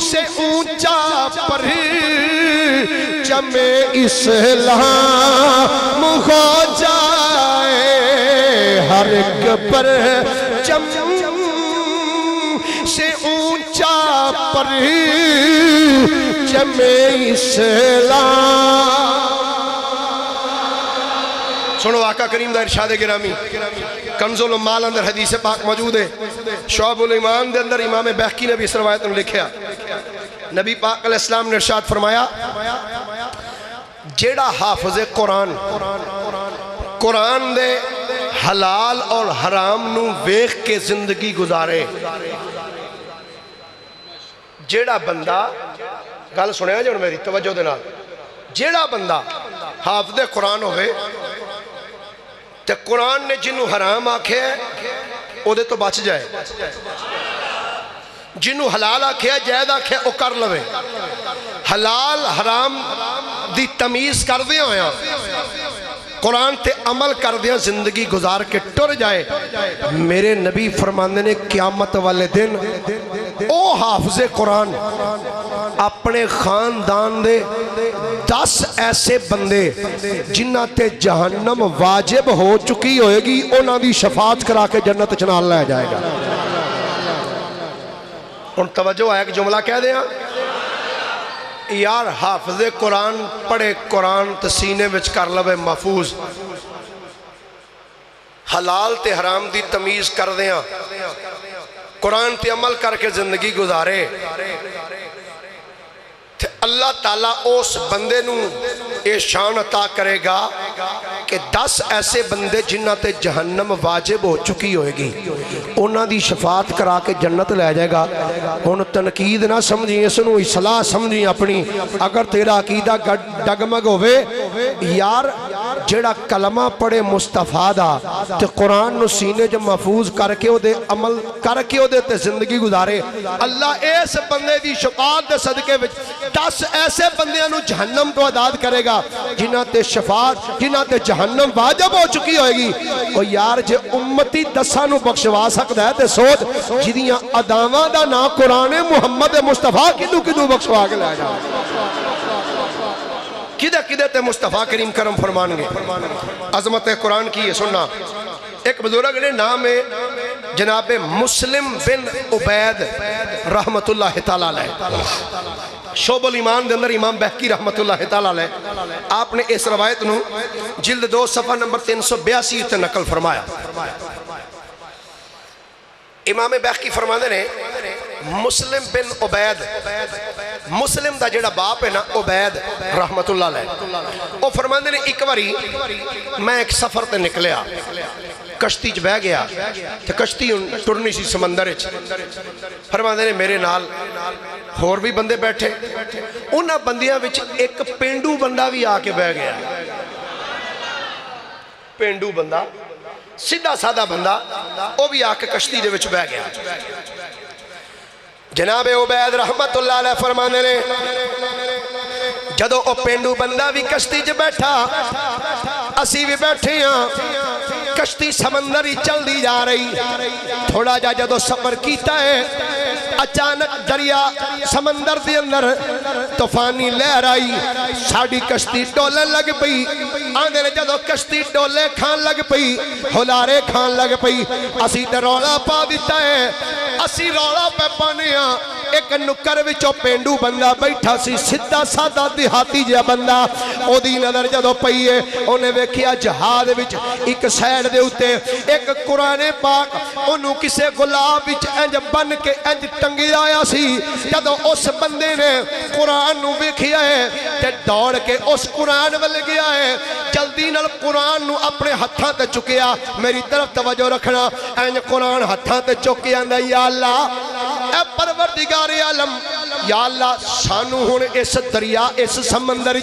سے اونچا پرچم اسلام ہو جائے ہر ایک پرچم سے اونچا پرچم اسلام سنو آقا کریم دا ارشاد گرامی کنز العمال اندر حدیث پاک موجود ہے شعب الایمان دے اندر امام بہقی نے بھی اس روایت نے لکھیا نبی پاک علیہ السلام نے ارشاد فرمایا جیڑا حافظ قرآن دے حلال اور حرام نو ویخ کے زندگی گزارے جیڑا بندہ گل سنیا جو میری توجہ دے نال جیڑا بندہ حافظ قرآن ہوئے تے قرآن نے جنہوں حرام آکھے او دے تو بچ جائے جنہوں حلال آکھیا جائز آکھیا او کر لوے حلال حرام دی تمیز کر دیا ہویا قرآن تے عمل کر دیا زندگی گزار کے ٹر جائے میرے نبی فرماندے نے قیامت والے دن او حافظ قرآن اپنے خاندان دے 10 ایسے بندے جنہ تے جہنم واجب ہو چکی ہوئے گی انہاں دی شفاعت کرا کے جنت چنال لے جائے گا ان توجہ ہے ایک جملہ کہہ دیا یار حافظ قرآن پڑھے قرآن تسینے وچ کر لوے محفوظ حلال تے حرام دی تمیز کر دیا قرآن تے عمل کر کے زندگی گزارے تے اللہ تعالیٰ اس بندے نو اے شان عطا کرے گا کہ 10 ایسے بندے جنہ تے جہنم واجب ہو چکی ہوئے گی انہاں دی شفاعت کرا کے جنت لے جائے گا ان تنقید نہ سمجھیں اس نو اصلاح سمجھیں اپنی اگر تیرا عقیدہ ڈگمگ ہوئے یار جڑا کلمہ پڑھے مصطفیٰ دا تے قرآن نو سینے جو محفوظ کر کے دے عمل کر کے دے تے زندگی گزارے اللہ اس بندے دی شفاعت دے صدقے وچ 10 ایسے بندیاں نو جہنم تو آزاد کرے گا جنہ تے شفاعت جنہ تے جہنم واجب ہو چکی ہوئے گی او یار جے امتی 10 نو بخشوا سکتا ہے تے سوچ جدیاں اداواں دا نا قرآن محمد مصطفیٰ کدو بخشوا کے لے جا کدے تے مصطفیٰ کریم کرم فرمان گے عظمت قرآن کی ہے سننا ایک بزرگ نے نام ہے جناب مسلم بن عبید رحمت اللہ تعالیٰ علیہ شعب الایمان دے اندر امام بہقی رحمت اللہ تعالیٰ علیہ آپ نے اس روایت نو جلد 2 صفحہ نمبر 382 تے نقل فرمایا امام بہقی فرمانے نے مسلم بن عبید مسلم دا جڑا باپ ہے نا عبید رحمت اللہ علیہ وہ فرمانے نے ایک باری میں ایک سفر تے نکلیا کشتی چ بہ گیا تے کشتی ٹرنی سی سمندر چ فرماندے نے میرے نال ہور بھی بندے بیٹھے انہاں بندیاں وچ ایک پینڈو بندہ بھی آ کے بہ گیا پینڈو بندہ سیدھا سادہ بندہ وہ بھی آ کے کشتی دے وچ بہ گیا جناب عبید رحمت اللہ علیہ فرمانے نے جدو او پینڈو بندہ بھی کشتی چ بیٹھا اسی بھی بیٹھے ہیں کشتی سمندری چل دی جا رہی تھوڑا جا جدو سفر کیتا ہے اچانک دریا سمندر دے اندر طوفانی لہر آئی ساڑی کشتی ڈولے لگ پئی آندے نے جدو کشتی ڈولے کھان لگ پئی ہلارے کھان لگ پئی اسی تے رولا پا دیتا ہے اسی رولا پہ پانے ہاں ایک نکر وچو پینڈو بندہ بیٹھا سی سدھا سادہ دیہاتی جا بندہ او دی نظر جدو پئی ہے انہیں ویکھیا جہاد وچ ایک سائڈ دے ہوتے ایک قرآن پاک انہوں کسے گلاب وچ انج بن کے انج ٹنگی آیا سی جدو اس بندے نے قرآن نو ویکھیا ہے تے دوڑ کے اس قرآن ول گیا ہے جلدی نال قرآن نو اپنے ہتھاں تے چکیا میری طرف توجہ رکھنا انج قرآن ہتھاں تے چکیا اندہ یا اللہ اے پروردگار عالم یا اللہ سانو ہن اس دریا اس سمندر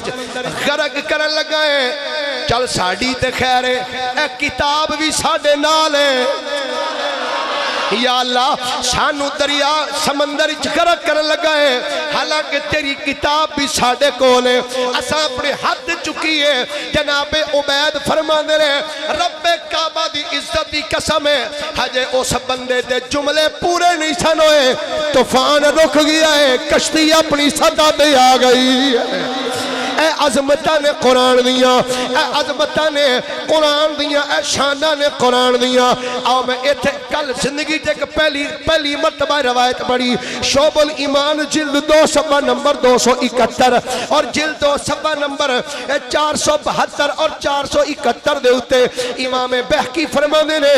غرق کرن لگا ہے چل ساڑی تے خیر ہے اے کتاب بھی ساڑے نال ہے یا اللہ سانو دریا سمندر غرق کرن لگا ہے حالانکہ تیری کتاب بھی ساڑے کول ہے اساں اپنے ہاتھ چکی ہے جناب عبید فرماندے رہے رب کعبہ دی عزت دی قسم ہے ہجے اس بندے دے جملے پورے نہیں سن ہوئے طوفان رک گیا ہے کشتی اپنی سطح پہ آ گئی اے عظمتہ نے قرآن دیا اے عظمتہ نے قرآن دیا اے شانہ نے قرآن دیا آؤ میں ایتھے کل زندگی تک پہلی مرتبہ روایت پڑھی شعب الایمان جلد 2 صفحہ نمبر 271 اور جلد 2 صفحہ نمبر 472 اور 471 دے ہوتے امام بہقی فرمانے نے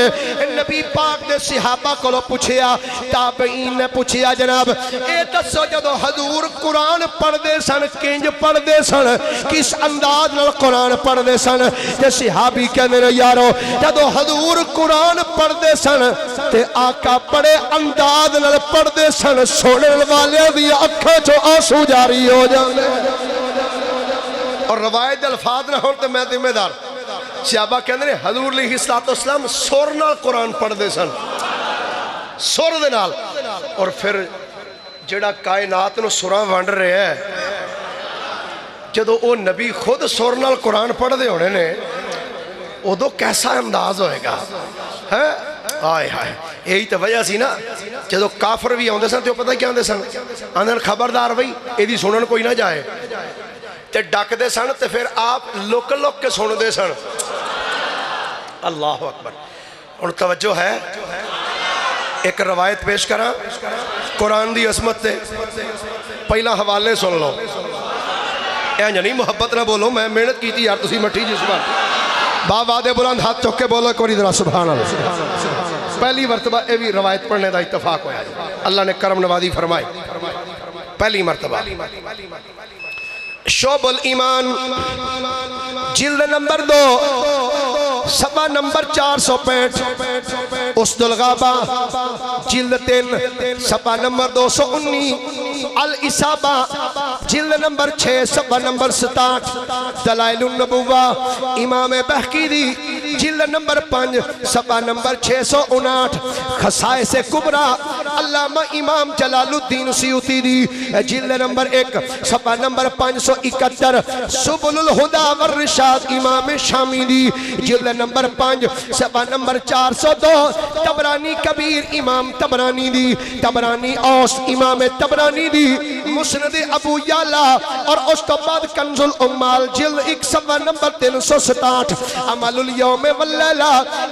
نبی پاک دے صحابہ کو لو پوچھیا تابعین نے پوچھیا جناب اے دسو جدو حضور قرآن پڑھ دے سن کنج پڑھ دے سن کس انداز نال قرآن پڑھ دے سن تے صحابی کہنے نے یارو جدو حضور قرآن پڑھ دے سن تے آقا بڑے انداز نال پڑھ دے سن سونے والے دی اکھاں چوں آنسو جاری ہو جاندے اور روایت الفاظ نہ ہون تے میں ذمہ دار صحابہ کہنے نے حضور علیہ السلام سر نال قرآن پڑھ دے سن سر دے نال اور پھر جڑا کائنات نو سراں ونڈ رہا ہے جدو وہ نبی خود سر نال قرآن پڑھ دے ہونے نے ادو کیسا انداز ہوئے گا آئے ہائے یہی تو وجہ سی نا جدو کافر بھی آندے سن تو پتہ کیا آندے سن آندے خبردار بھئی ایدی سنن کوئی نہ جائے تے ڈک دے سن تے پھر آپ لک لک کے سن دے سن اللہ اکبر ان توجہ ہے ایک روایت پیش کرا قرآن دی عظمت تے پہلا حوالے سن لو اے نہیں محبت نہ بولو میں محنت کی تھی یار تسی مٹھی جس بار بابا دے بلند ہاتھ چوکے بولو کوئی ذرا سبحان اللہ پہلی مرتبہ اے بھی روایت پڑھنے دا اتفاق ہویا اللہ نے کرم نوازی فرمائی پہلی مرتبہ شعب الایمان جلد نمبر 2 صفحہ نمبر 465 اسد الغابہ جلد 3 صفحہ نمبر 219 الاصابہ جلد نمبر 6 صفحہ نمبر 67 دلائل النبوہ امام بحقی جلد نمبر 5 صفحہ نمبر 659 خصائص کبریٰ علامہ امام جلال الدین سیوطی دی جلد نمبر 1 صفحہ نمبر 571 سبل الہدا والرشاد امام شامی دی جلد نمبر 5 صفحہ نمبر 402 تبرانی کبیر امام تبرانی دی تبرانی اوس امام تبرانی دی مسند ابو یعلا اور اس تو بعد کنز الامال جلد 1 صفحہ نمبر 367 عمل الیوم واللیلہ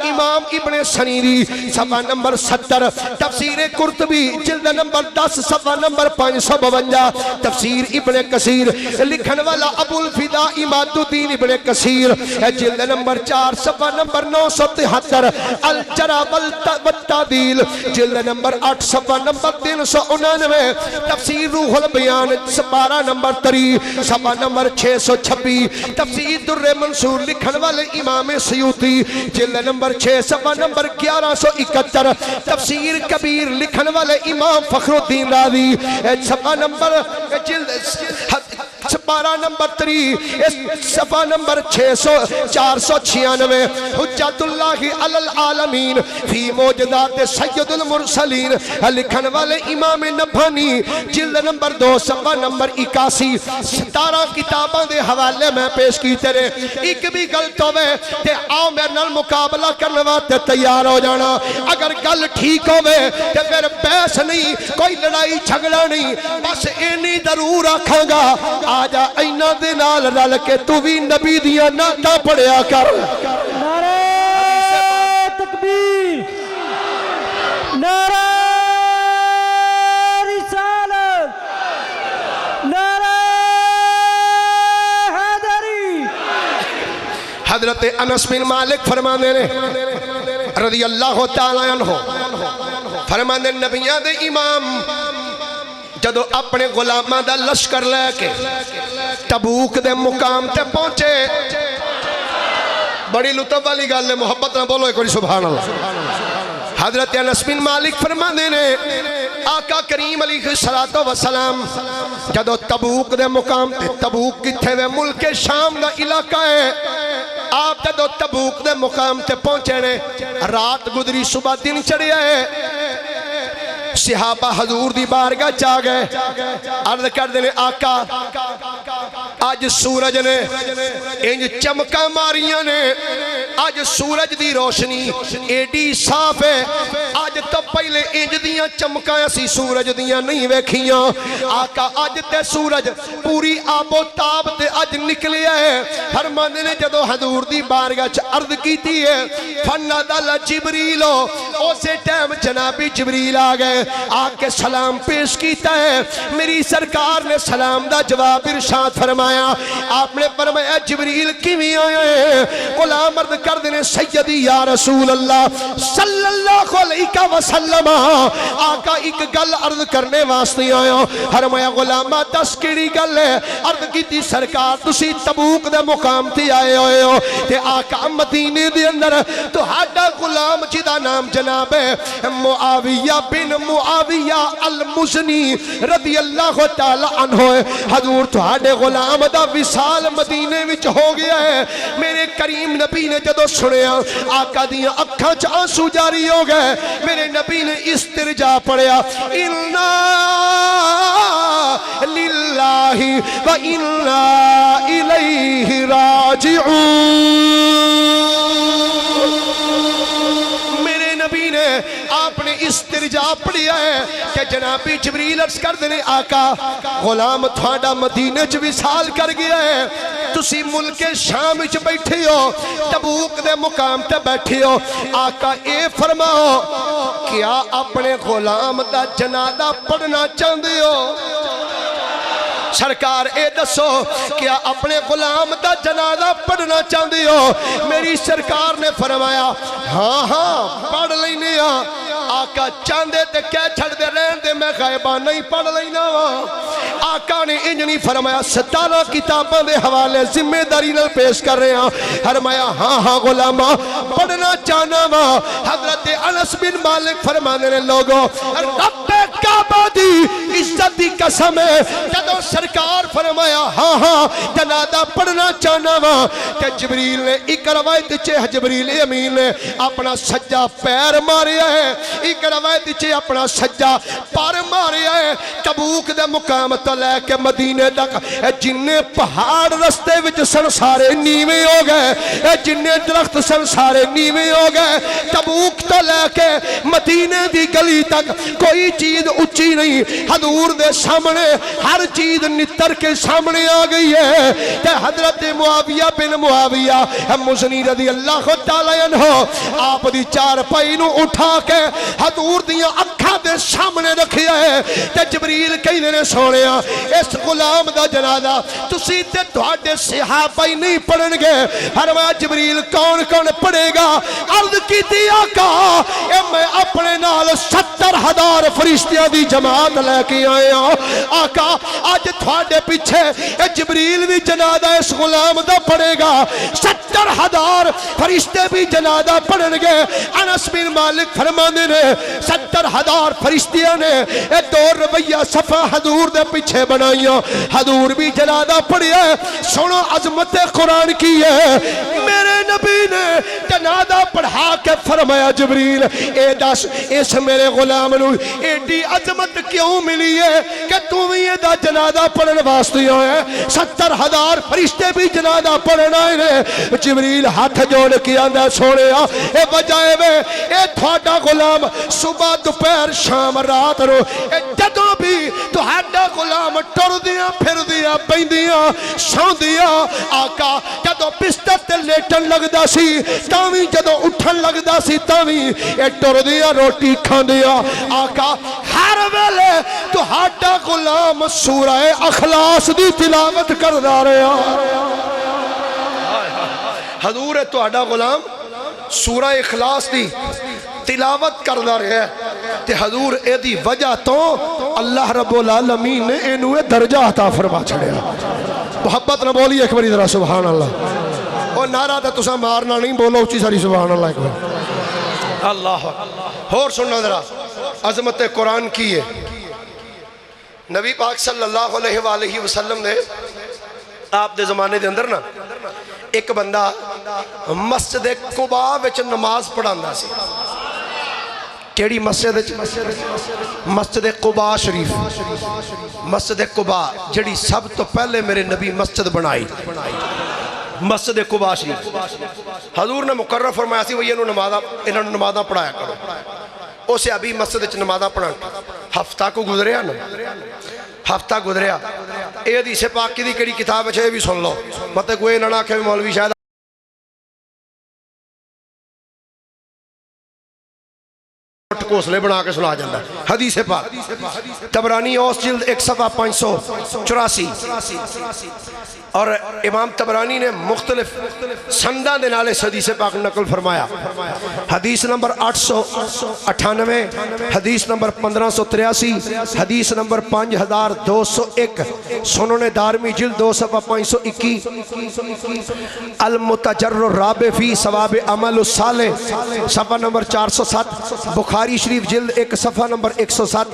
امام ابن سنیری صفحہ نمبر 70 تفسیر قرطبی جلد نمبر 10 صفحہ نمبر 552 تفسیر ابن کثیر لکھن والا ابو الفدا اماد الدین ابن کثیر جلد نمبر 4 صفحہ نمبر 973 الجرا والتعدیل جلد نمبر 8 صفحہ نمبر 399 تفسیر روح البیان سپارہ نمبر 3 صفحہ نمبر 626 تفسیر در منصور لکھن والے امام سیوطی جلد نمبر 6 صفحہ نمبر 1171 تفسیر کبیر لکھن والے امام فخر الدین راضی صفحہ نمبر سپارہ نمبر 3 صفحہ نمبر 496 حجت اللہ علی العالمین فی موجدات سید المرسلین لکھن والے امام نبھانی جلد نمبر 2 صفحہ نمبر 81 17 کتاباں دے حوالے میں پیش کی تیرے ایک بھی غلط ہوئے تے آؤ میرے نال مقابلہ کرنے واتے تیار ہو جانا اگر گل ٹھیک ہوئے تے پھر بحث نہیں کوئی لڑائی جھگڑا نہیں بس اینی ضرور آکھاں گا آجا اینا دے نال رل کے تو بھی نبی دیا ناتا پڑھیا کر نعرہ تکبیر نعرہ رسالت نعرہ حیدری حضرت انس بن مالک فرمانے نے رضی اللہ تعالیٰ عنہ فرمانے نبیان دے امام جدو اپنے غلامہ دا لشکر لے کے تبوک دے مقام تے پہنچے بڑی لطف والی گل ہے محبت نہ بولو ایک اور سبحان اللہ حضرت انس بن مالک فرمانے نے آقا کریم علیہ السلام جدو تبوک دے مقام تے تبوک کتھے وے ملک شام دا علاقہ ہے آپ جدو تبوک دے مقام تے پہنچے نے رات گزری صبح دن چڑھے ہے صحابہ حضور دی بارگاہ چاہ گئے عرض کر دینے آقا آج سورج نے انج چمکا ماریاں نے آج سورج دی روشنی ایڈی صاف ہے آج تو پہلے انج دیاں چمکا سی سورج دیاں نہیں ویکھیاں آقا آج تے سورج پوری آب و تاب تے آج نکلے ہے فرمانے نے جدو حضور دی بارگاہ چاہ عرض کی ہے فنادل جبریلو اسے ٹائم جنابی جبریل آ گئے آکے سلام پیش کیتا ہے میری سرکار نے سلام دا جواب ارشاد فرمایا آپ نے فرمایا جبریل کیویں آئے غلام عرض کر دینے سیدی یا رسول اللہ صلی اللہ علیہ وسلم آقا ایک گل عرض کرنے واسطے آیا فرمایا غلامہ دس کیڑی گل ہے عرض کی تھی سرکار تسی تبوک دے مقام تے آئے ہوئے ہو تے آقا مدینے دے اندر تو ہاڈا غلام جدا نام جناب معاویہ بن معاویہ المزنی رضی اللہ تعالی عنہ حضور تو ہاڈے غلام دا وصال مدینے وچ ہو گیا ہے میرے کریم نبی نے جدو سنیا آقا دیاں اکھاں چ آنسو جاری ہو گئے میرے نبی نے استرجا پڑھیا اِنَّا لِلَّهِ وَإِنَّا إِلَيْهِ راجعون میرے نبی نے آپ نے استرجا پڑھیا ہے کہ جنابی جبریل عرض کر دینے آقا غلام تھوڑا مدینہ چ وصال کر گیا ہے تسی ملک شام وچ بیٹھے ہو تبوک دے مقام تے بیٹھے ہو آقا اے فرماؤ کیا اپنے غلام دا جنازہ پڑھنا چاہتے ہو سرکار اے دسو کیا اپنے غلام دا جنازہ پڑھنا چاہتے ہو میری سرکار نے فرمایا ہاں ہاں پڑھ لینے ہاں آقا چاندے تے کہہ چھڑ دے رہن دے میں غائبہ نہیں پڑھ لینا آقا نے انجنی فرمایا 17 کتاباں دے حوالے ذمہ داری نال پیش کر رہے ہیں فرمایا ہاں ہاں غلامہ پڑھنا چاہنا وا حضرت انس بن مالک فرمانے نے لوگوں رب کعبہ دی عزت دی قسم ہے جدو سرکار فرمایا ہاں ہاں جنازہ پڑھنا چاہنا وا کہ جبریل نے ایک روایت چے جبریل امین نے اپنا سجا پیر ماریا ہے ایک روایت چے اپنا سجا پار ماریا ہے تبوک دے مقام تو لے کے مدینے تک جننے پہاڑ رستے وچ سن سارے نیویں ہو گئے جننے درخت سن سارے نیویں ہو گئے تبوک تو لے کے مدینے دی گلی تک کوئی چیز اچھی نہیں حضور دے سامنے ہر چیز نتر کے سامنے آ گئی ہے کہ حضرت معاویہ بن معاویہ مزنی رضی اللہ تعالی عنہ آپ دی چار پائی نو اٹھا کے حضور دیاں اکھاں دے سامنے رکھیا ہے تے جبریل کہی نے سونیا اس غلام دا جنازہ تسی تے تواڈے صحابہ ہی نہیں پڑھن گے فرمایا جبریل کون کون پڑھے گا عرض کیتی آقا اے میں اپنے نال 70,000 فرشتیاں دی جماعت لے کے آئے ہوں آقا آج تواڈے پیچھے اے جبریل بھی جنازہ اس غلام دا پڑھے گا 70,000 فرشتے بھی جنازہ پڑھن گے انس بن مالک فرمانے نے 70,000 فرشتیاں نے اے 2 رویہ صفحہ حضور دے پیچھے بنائیاں حضور بھی جنازہ پڑھیا ہے سنو عظمت قرآن کی ہے میرے نبی نے جنازہ پڑھا کے فرمایا جبریل اے دس اس میرے غلام نو ایڈی عظمت کیوں ملی ہے کہ تم یہ دا جنازہ پڑھن واسطے ہے 70,000 فرشتے بھی جنازہ پڑھنا ہے جبریل ہاتھ جوڑ کے آندا سونے اے بجائے وے اے تھوڑا غلام صبح دوپہر شام رات رو اے جدوں بھی تہاڈا غلام ٹر دیاں پھر دیاں بیندیاں سوندیاں آقا جدوں بستر تے لیٹن لگدا سی تاویں جدوں اٹھن لگدا سی تاویں اے ٹر دیاں روٹی کھاندیاں آقا ہر ویلے تہاڈا غلام سورہ اخلاص دی تلاوت کردا رہیا حضور ہے تہاڈا غلام سورہ اخلاص دی تلاوت کردا رہا ہے تے حضور اے دی وجہ تو اللہ رب العالمین نے اینو درجہ عطا فرما چھڑیا محبت نہ بولی ایک باری ذرا سبحان اللہ اور نعرہ تے تساں مارنا نہیں بولو اچھی ساری سبحان اللہ ایک بار اللہ اور سننا ذرا عظمت قرآن کی ہے نبی پاک صلی اللہ علیہ وآلہ وسلم نے آپ دے زمانے دے اندر نا ایک بندہ مسجد قباء وچ نماز پڑھاندا سی کیڑی مسجد مسجد قباء شریف مسجد قباء جڑی سب تو پہلے میرے نبی مسجد بنائی مسجد قباء شریف حضور نے مقرر فرمایا سی وہ یہ نمازاں پڑھایا کرو اسے ابھی مسجد وچ نمازاں پڑھان ہفتہ کو گزریا نا ہفتہ گزریا اے حدیث پاک کی دی کیڑی کتاب ہے یہ بھی سن لو مطلب کوئی نہ کہ مولوی شاید کوسلے بنا کے سنا جاندہ حدیث پاک طبرانی اوس جلد 1 صفحہ 584 اور امام طبرانی نے مختلف سنداں دے نال اس حدیث پاک نقل فرمایا. حدیث نمبر 898، حدیث نمبر 1583، حدیث نمبر 5201، سنن دارمی جلد 2 صفحہ 521، المتجر الرابع فی ثواب عمل الصالح صفحہ نمبر 407، بخاری شریف جلد 1 صفحہ نمبر 107،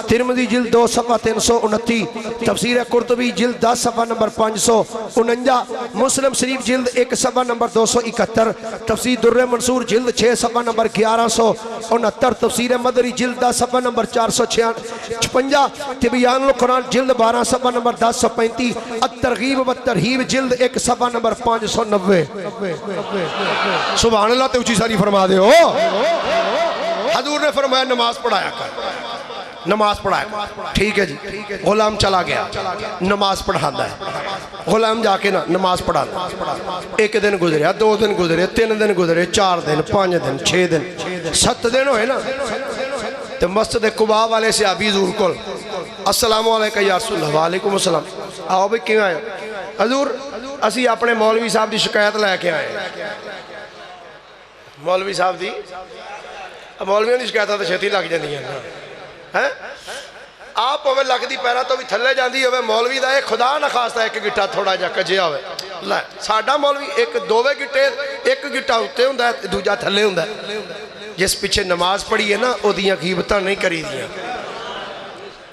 ترمذی جلد 2 صفحہ 329، تفسیر قرطبی جلد 10 صفحہ نمبر 549، مسلم شریف جلد 1 صفحہ نمبر 271، تفسیر در منصور جلد 6 صفحہ نمبر 1169، تفسیر مدری جلد 10 صفحہ نمبر 456، تبیان القرآن جلد 12 صفحہ نمبر 1035، الترغیب والترہیب جلد 1 صفحہ نمبر 590. سبحان اللہ تے اچھی ساری فرما دے ہو. حضور نے فرمایا نماز پڑھایا کر، نماز پڑھایا کر. ٹھیک ہے جی. غلام چلا گیا، نماز پڑھاتا ہے. غلام جا کے نماز پڑھاتا ہے. ایک دن گزریا، 2 دن گزرے، 3 دن گزرے، 4 دن، 5 دن، 6 دن، 7 دن ہوئے نا. تو مسجد قباء والے صحابی حضور کو السلام علیکم یا رسول اللہ. وعلیکم السلام. آؤ بھئی کیوں آئے؟ حضور اسی اپنے مولوی صاحب دی شکایت لے کے آئے. مولوی صاحب دی، مولویوں دی شکایتاں تو چھتی لگ جاندی ہیں. آپ ہوئے لگ دی پیرا تو بھی تھلے جاندی ہوئے. مولوی دا ایک خدا نہ خواستہ ایک گٹا تھوڑا جا کجیا ہوئے. ساڈا مولوی ایک دووے گٹے، ایک گٹا ہوتے ہوں ہے، دوجا تھلے ہوں ہے. جس پیچھے نماز پڑھی ہے نا او دیاں غیبتاں نہیں کری دیاں.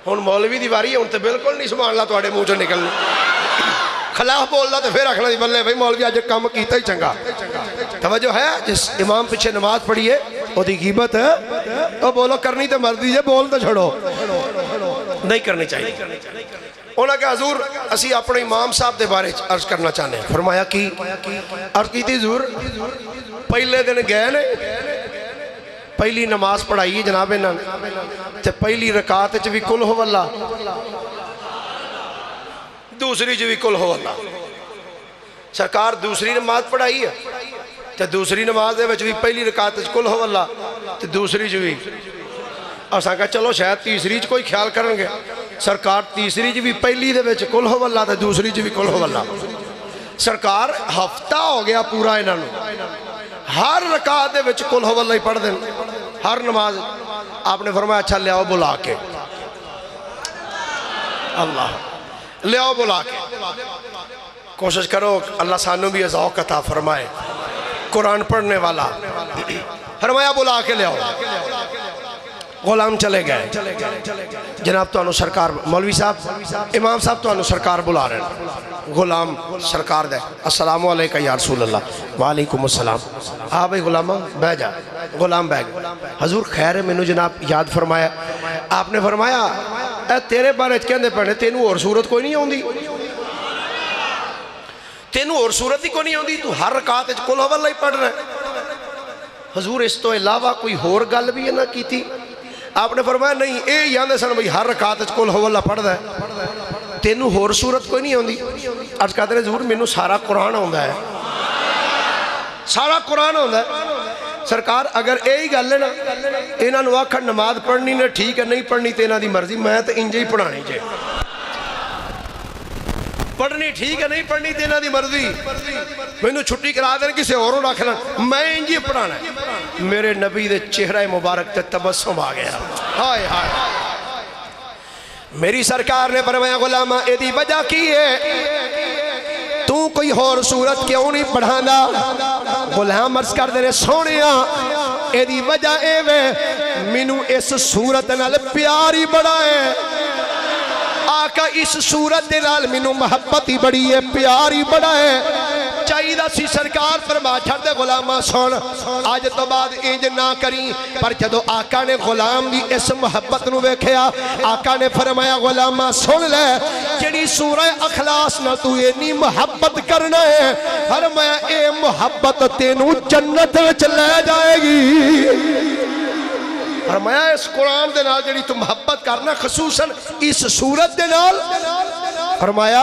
ہن مولوی دی واری ہے، ہن تے بالکل نہیں سبحان اللہ تواڈے منہ چوں نکلنی. خلاف بولنا تو پھر آکھنا دی بلے بھائی مولوی اج کام کیتا ہی چنگا. توجہ ہے؟ جس امام پیچھے نماز پڑھی ہے او دی غیبت او بولو کرنی تے مرضی ہے، بول تو چھڑو نہیں کرنی چاہیے. انہاں کہ حضور اسی اپنے امام صاحب دے بارے عرض کرنا چاہنے ہیں. فرمایا کی عرض کی تھی حضور پہلے دن گئے نے، پہلی نماز پڑھائی جناب انہاں تے پہلی رکعت وچ بھی قل ہو اللہ، دوسری جو بھی قل ہو اللہ. سرکار دوسری نماز پڑھائی ہے تے دوسری نماز دے وچ بھی پہلی رکعت وچ قل ہو اللہ تے دوسری جو بھی. اساں کہا چلو شاید تیسری چ کوئی خیال کرن گے. سرکار تیسری جو بھی پہلی دے وچ قل ہو اللہ تے دوسری جو بھی قل ہو اللہ. سرکار ہفتہ ہو گیا پورا انہاں نوں ہر رکعت دے وچ قل ہو اللہ ہی پڑھ دین، ہر نماز. آپ نے فرمایا اچھا لے آؤ بلا کے، اللہ لے آؤ بلا کے. کوشش کرو اللہ سانو بھی ذوق عطا فرمائے. قرآن پڑھنے والا فرمایا بلا کے لے آؤ. غلام چلے گئے. جناب تو انہوں سرکار مولوی صاحب امام صاحب تو انہوں سرکار بلا رہے ہیں. غلام سرکار دے السلام علیکم یا رسول اللہ. وعلیکم السلام. ہاں بھئی غلامہ بہ جا. غلام بہ گئے. حضور خیر ہے مینوں جناب یاد فرمایا. آپ نے فرمایا اے تیرے بارے کہندے پڑھنے تینوں اور صورت کوئی نہیں ہوندی، تینوں اور صورت ہی کوئی نہیں ہوندی، تو ہر رکعت وچ قل ہو اللہ ہی پڑھ رہا ہے. حضور اس تو علاوہ کوئی ہور گل بھی نہ کیتی. آپ نے فرمایا نہیں اے یاندے سن بھئی ہر رکعت وچ قل ہو اللہ پڑھ رہا ہے، تینوں ہور صورت کوئی نہیں ہوندی. عرض کہتے ہیں حضور مینوں سارا قرآن ہوندا ہے، سارا قرآن ہوندا ہے. سرکار اگر یہی گل ہے نا انہاں نوں آکھن نماز پڑھنی نے ٹھیک ہے نہیں پڑھنی تے انہاں دی مرضی، میں تے انج ہی پڑھانی جے. پڑھنی ٹھیک ہے نہیں پڑھنی تے انہاں دی مرضی، مینوں چھٹی کرا دین کسے اور نوں رکھ لین، میں انج ہی پڑھانا ہے. میرے نبی دے چہرہ مبارک تے تبسم آ گیا. ہائے ہائے. میری سرکار نے فرمایا غلامہ ایدی وجہ کی ہے تو کوئی اور صورت کیوں نہیں پڑھانا؟ غلام عرض کر دے سونیا ایدی وجہ اے وے مینوں اس صورت نال پیاری بڑا ہے. آقا اس صورت نال مینوں محبت ہی بڑی ہے، پیاری بڑا ہے. چاہیے سی سرکار فرما چھڑ دے غلامہ سن آج تو بعد انج نہ کری. پر جدو آقا نے غلام دی اس محبت نو ویکھیا آقا نے فرمایا غلامہ سن لے جڑی سورہ اخلاص نہ تو اتنی محبت کرنا ہے، فرمایا اے محبت تینوں جنت وچ لے جائے گی. فرمایا اس قرآن دے نال جڑی تو محبت کرنا خصوصاً اس صورت دے نال، فرمایا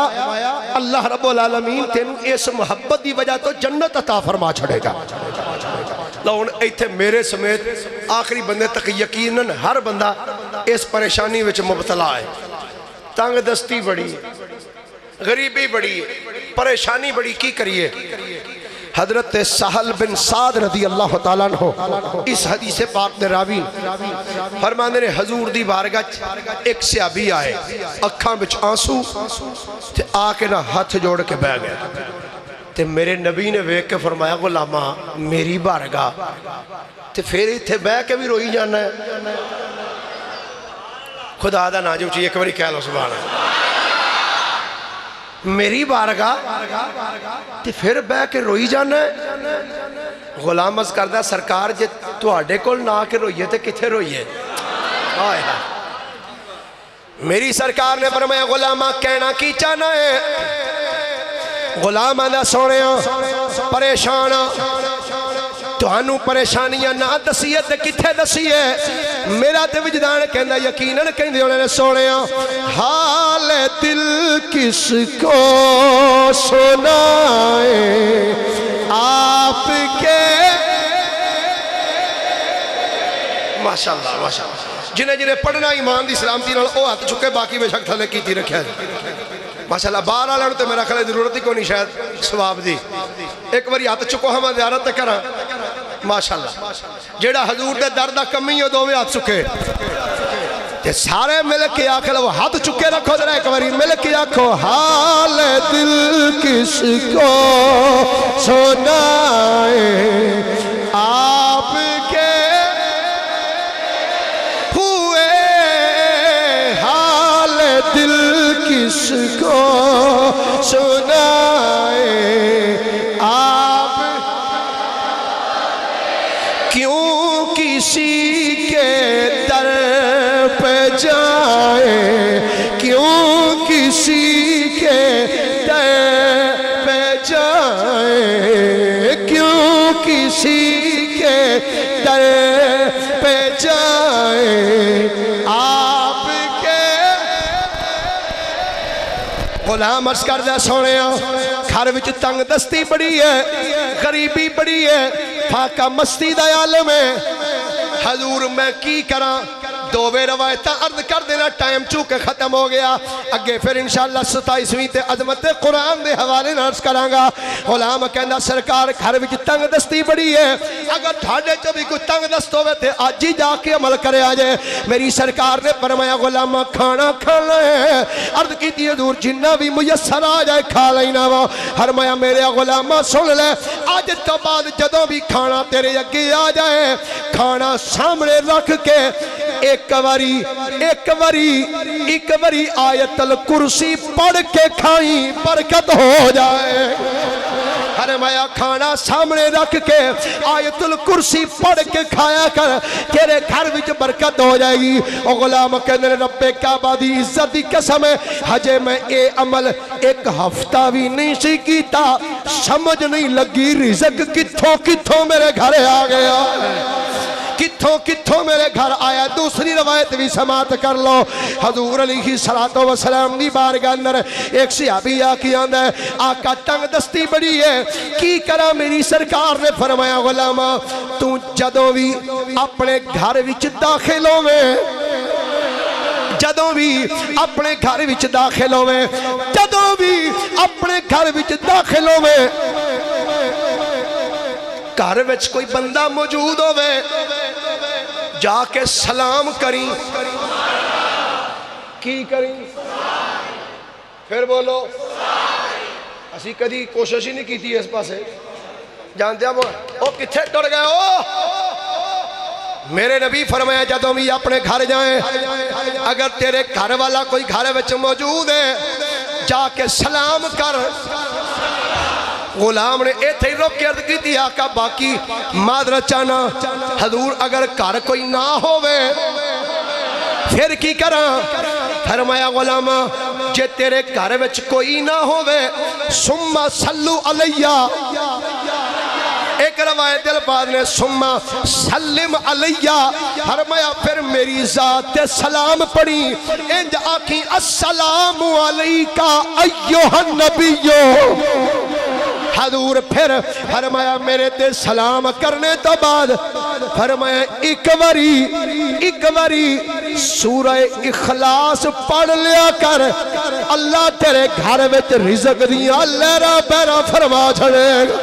اللہ رب العالمین تینوں اس محبت دی وجہ تو جنت عطا فرما چھڑے گا. لون ایتھے میرے سمیت آخری بندے تک یقیناً ہر بندہ اس پریشانی وچ مبتلا ہے. تنگ دستی بڑی، غریبی بڑی پریشانی بڑی کی کریے حضرت سہل بن سعد رضی اللہ تعالیٰ عنہ اس حدیث پاک دے راوی فرماندے نے حضور دی بارگاہ ایک صحابی آئے اکھاں بچ آنسو تے آ کے نہ ہاتھ جوڑ کے بیٹھ گئے تے میرے نبی نے ویکھ کے فرمایا غلامہ میری بارگاہ تے پھر ایتھے بیٹھ کے بھی روئی جانا ہے خدا دا ناجو چاہیے ایک باری کہہ لو سبحان اللہ میری بارگاہ تے پھر بہ کے روئی جانا ہے غلام عرض کردہ سرکار جے تواڈے کول نہ کے روئیے تے کتھے روئیے آئے میری سرکار نے فرمایا غلامہ کہنا کی چاہنا ہے غلام دا سونے پریشان تہانوں پریشانیاں نہ دسیے تے کتھے دسیے میرا تے وجدان کہندا یقیناً کہندے ہونے نے سونے حال دل کس کو سنائے آپ کے ماشاءاللہ ماشاءاللہ جنہیں پڑھنا ایمان دی سلامتی نال او ہاتھ چکے باقی بے شک تھلے کیتی رکھیا ماشاءاللہ باہر آلے تے میرا خیال ضرورت ہی کو نہیں شاید ثواب دی ایک باری ہاتھ چکو ہم زیارت تے کراں ماشاءاللہ جیڑا حضور دے دردہ کمی ہو دوویں ہاتھ چکے تے سارے مل کے آکھے لو ہاتھ چکے رکھو ذرا ایک باری مل کے آکھو حال دل کس کو سنائے آپ کے ہوئے حال دل کس کو سنائے آپ کیوں کسی کے در پہ جائے کیوں کسی کے در پہ جائے کیوں کسی کے در پہ جائے آپ غلام عرض کر دے سونے گھر وچ تنگ دستی بڑی ہے غریبی بڑی ہے فاقہ مستی دا عالم ہے حضور میں کی کراں دوویں روایتاں عرض کر دینا ٹائم چونکہ ختم ہو گیا اگے پھر انشاءاللہ 27ویں تے عظمت قرآن دے حوالے نال عرض کراں گا غلام کہندا سرکار گھر وچ تنگ دستی بڑی ہے اگر تھاڈے چ بھی کوئی تنگ دست ہوے تے اج ہی جا کے عمل کرے آ جائے میری سرکار نے فرمایا غلام کھانا کھانا ہے عرض کیتی حضور جنہ بھی میسر آ جائے کھا لینا وا فرمایا میرے غلام سن لے اج تو بعد جدوں بھی کھانا تیرے اگے آ جائے کھانا سامنے رکھ کے ایک وری آیت الکرسی پڑھ کے کھائیں برکت ہو جائے فرمایا کھانا سامنے رکھ کے آیت الکرسی پڑھ کے کھایا کر تیرے گھر وچ برکت ہو جائے گی او غلام کہنے رب کعبہ دی عزت دی قسم ہے ہجے میں اے عمل ایک ہفتہ بھی نہیں سی کیتا سمجھ نہیں لگی رزق کتھوں میرے گھر آ گیا کتھوں میرے گھر آیا دوسری روایت بھی سماعت کر لو حضور علیہ السلام دی بارگاہ اندر ایک صحابی آکی آندا ہے آقا تنگ دستی بڑی ہے کی کرا میری سرکار نے فرمایا غلامہ تو جدوں بھی اپنے گھر وچ داخل ہوویں جدوں بھی اپنے گھر وچ داخل ہوویں جدوں بھی اپنے گھر وچ داخل ہوویں گھر وچ کوئی بندہ موجود ہووے جا کے سلام کریں کی کریں پھر بولو اسی کدی کوشش ہی نہیں کی تھی اس پاسے جانتے ہیں وہ کتھے ٹر گئے ہو میرے نبی فرمایا جدوں بھی اپنے گھر جائیں اگر تیرے گھر والا کوئی گھر وچ موجود ہے جا کے سلام کر غلام نے ایتھے ہی روک کے عرض کی تھی آقا باقی معذرت چاہنا حضور اگر گھر کوئی نہ ہووے پھر کی کراں فرمایا غلام جے تیرے گھر وچ کوئی نہ ہووے ثم صلو علیہ ایک روایت الفاظ نے ثم سلم علیہ فرمایا پھر میری ذات تے سلام پڑھی انج آکھی السلام علیکہ ایوہ النبیو حضور پھر فرمایا میرے تے سلام کرنے تو بعد فرمایا ایک واری سورہ اخلاص پڑھ لیا کر، اللہ تیرے گھر وچ رزق دیاں لہراں پیراں فرما چھڑے گا۔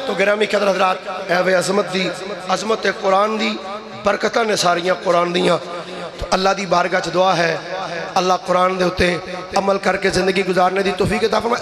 تو گرامی قدر حضرات، اے وے عظمت قرآن دی برکتاں نے ساریاں قرآن دیاں۔ تو اللہ دی بارگاہ چ دعا ہے اللہ قرآن دے ہوتے عمل کر کے زندگی گزارنے دی توفیق عطا فرمائے۔